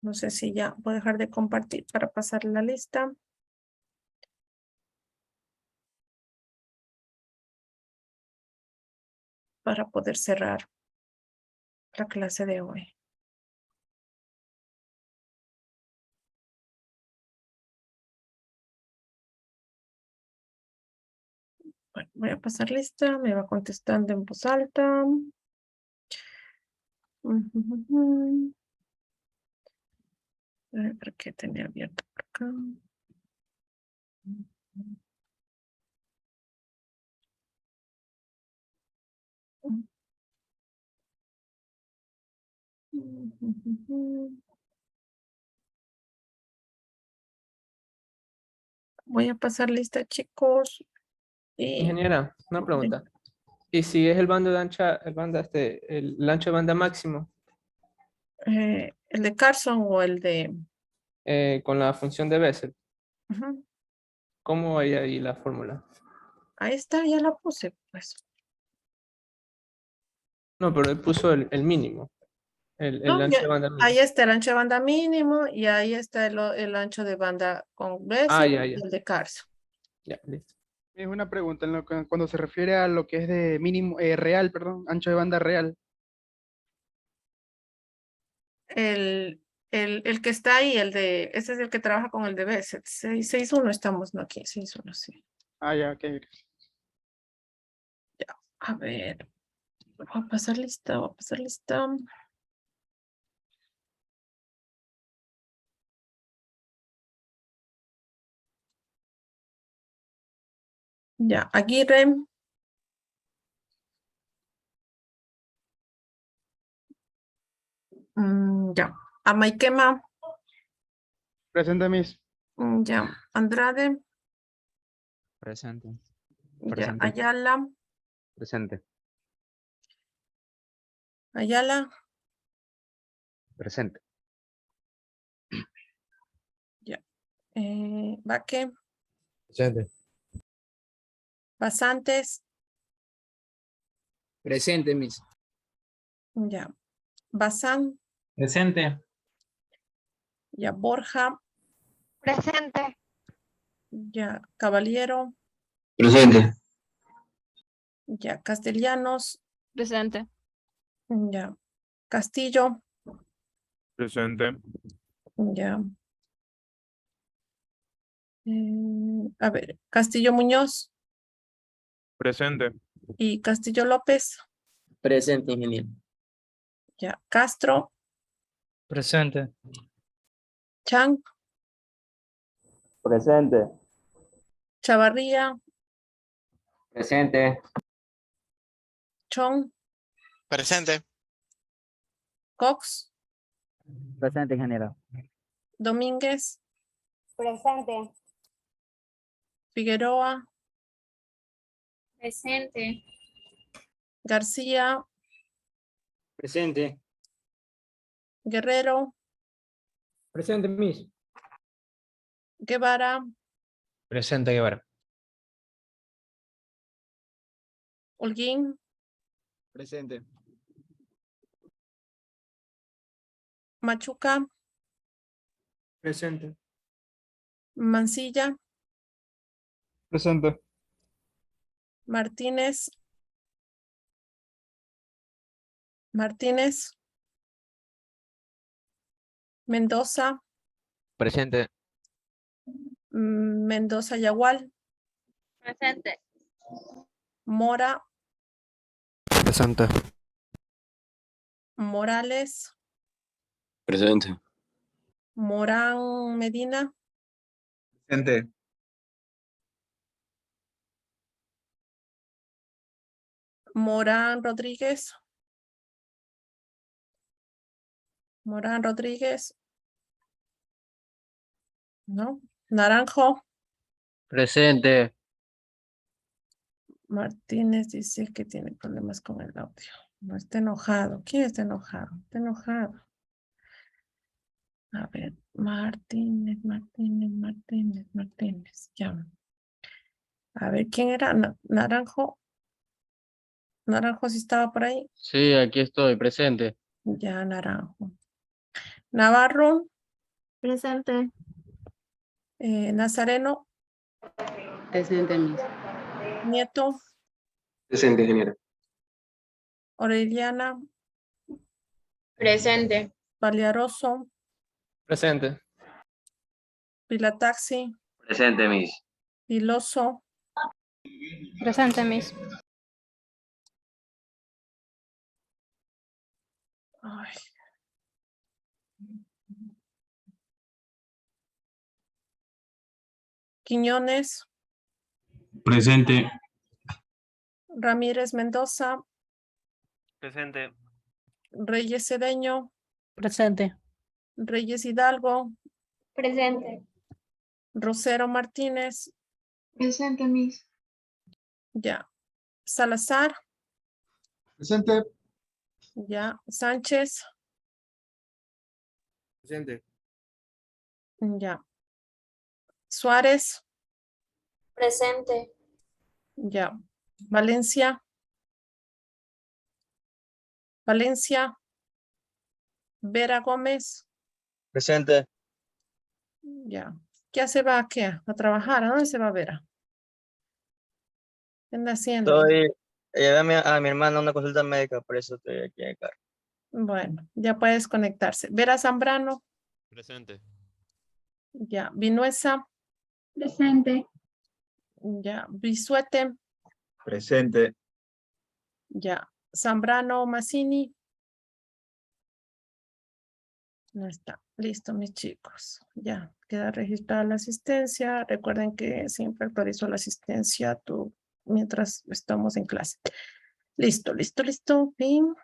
Speaker 1: No sé si ya voy a dejar de compartir para pasar la lista. Para poder cerrar la clase de hoy. Bueno, voy a pasar lista, me va contestando en voz alta. A ver, ¿por qué tenía abierto por acá? Voy a pasar lista, chicos. Y
Speaker 5: Ingeniera, una pregunta. ¿Y si es el bando de ancha, el ancho de banda máximo
Speaker 1: el de Carson o el de...
Speaker 5: con la función de Bessel?
Speaker 1: Ujú.
Speaker 5: ¿Cómo hay ahí la fórmula?
Speaker 1: Ahí está, ya la puse, pues.
Speaker 5: No, pero él puso el mínimo, el
Speaker 1: No,
Speaker 5: ancho de banda mínimo.
Speaker 1: ahí está el ancho de banda mínimo y ahí está el ancho de banda con Bessel
Speaker 5: Ya,
Speaker 1: y el de Carson.
Speaker 5: ya, listo.
Speaker 10: Es una pregunta, cuando se refiere a lo que es de mínimo, real, perdón, ancho de banda real.
Speaker 1: El que está ahí, ese es el que trabaja con el de Bessel. 661 estamos, no aquí, 661, sí.
Speaker 10: Ya, ok.
Speaker 1: A ver, voy a pasar lista, voy a pasar lista. Ya, Aguirre. Ya, Amaiquema.
Speaker 10: Presente, Miss.
Speaker 1: Ya, Andrade.
Speaker 11: Presente.
Speaker 1: Ya,
Speaker 11: Presente.
Speaker 1: Ayala.
Speaker 11: Presente.
Speaker 1: Ayala.
Speaker 11: Presente.
Speaker 1: Ya. Baque.
Speaker 11: Presente.
Speaker 1: Basantes.
Speaker 9: Presente, Miss.
Speaker 1: Ya. Bazán.
Speaker 9: Presente.
Speaker 1: Ya, Borja.
Speaker 12: Presente.
Speaker 1: Ya, Caballero.
Speaker 2: Presente.
Speaker 1: Ya, Castellanos.
Speaker 12: Presente.
Speaker 1: Ya, Castillo.
Speaker 8: Presente.
Speaker 1: Ya. A ver, Castillo Muñoz
Speaker 8: Presente.
Speaker 1: y Castillo López.
Speaker 6: Presente, ingeniero.
Speaker 1: Ya, Castro.
Speaker 9: Presente.
Speaker 1: Chang.
Speaker 2: Presente.
Speaker 1: Chavarría.
Speaker 2: Presente.
Speaker 1: Chong.
Speaker 13: Presente.
Speaker 1: Cox.
Speaker 11: Presente, ingeniero.
Speaker 1: Domínguez.
Speaker 12: Presente.
Speaker 1: Figueroa.
Speaker 7: Presente.
Speaker 1: García.
Speaker 9: Presente.
Speaker 1: Guerrero.
Speaker 9: Presente, Miss.
Speaker 1: Guevara,
Speaker 9: Presente, Guevara.
Speaker 1: Holguín,
Speaker 10: Presente.
Speaker 1: Machuca,
Speaker 5: Presente.
Speaker 1: Mancilla,
Speaker 10: Presente.
Speaker 1: Martínez, Martínez, Mendoza,
Speaker 11: Presente.
Speaker 1: Mendoza Yagual,
Speaker 12: Presente.
Speaker 1: Mora,
Speaker 11: Presente.
Speaker 1: Morales,
Speaker 2: Presente.
Speaker 1: Morán Medina,
Speaker 8: Presente.
Speaker 1: Morán Rodríguez, Morán Rodríguez, no, Naranjo,
Speaker 11: Presente.
Speaker 1: Martínez dice que tiene problemas con el audio. No está enojado. ¿Quién está enojado? Está enojado. A ver, Martínez. Ya. A ver, ¿quién era? Naranjo. Naranjo sí estaba por ahí.
Speaker 11: Sí, aquí estoy, presente.
Speaker 1: Ya, Naranjo. Navarro,
Speaker 12: Presente.
Speaker 1: Nazareno,
Speaker 3: Presente, Miss.
Speaker 1: Nieto,
Speaker 2: Presente, ingeniero.
Speaker 1: Aureliana,
Speaker 12: Presente.
Speaker 1: Baliaroso,
Speaker 5: Presente.
Speaker 1: Pilataxi,
Speaker 2: Presente, Miss.
Speaker 1: Piloso,
Speaker 12: Presente, Miss.
Speaker 1: ay. Quiñones,
Speaker 8: Presente.
Speaker 1: Ramírez Mendoza,
Speaker 5: Presente.
Speaker 1: Reyes Cedeño,
Speaker 12: Presente.
Speaker 1: Reyes Hidalgo,
Speaker 12: Presente.
Speaker 1: Rosero Martínez,
Speaker 12: Presente, Miss.
Speaker 1: ya. Salazar,
Speaker 10: Presente.
Speaker 1: ya. Sánchez,
Speaker 5: Presente.
Speaker 1: ya. Suárez,
Speaker 12: Presente.
Speaker 1: ya. Valencia, Vera Gómez,
Speaker 11: Presente.
Speaker 1: ya. ¿Qué se va a qué? A trabajar. ¿A dónde se va Vera? ¿Qué anda haciendo?
Speaker 11: Llevé a mi hermana a una consulta médica, por eso estoy aquí en el carro.
Speaker 1: Bueno, ya puedes conectarse. Vera Zambrano,
Speaker 11: Presente.
Speaker 1: ya. Vinuesa,
Speaker 12: Presente.
Speaker 1: ya. Bisuete,
Speaker 8: Presente.
Speaker 1: ya. Zambrano Mazzini. No está. Listo, mis chicos. Ya queda registrada la asistencia. Recuerden que siempre actualizo la asistencia mientras estamos en clase. Listo. Fin.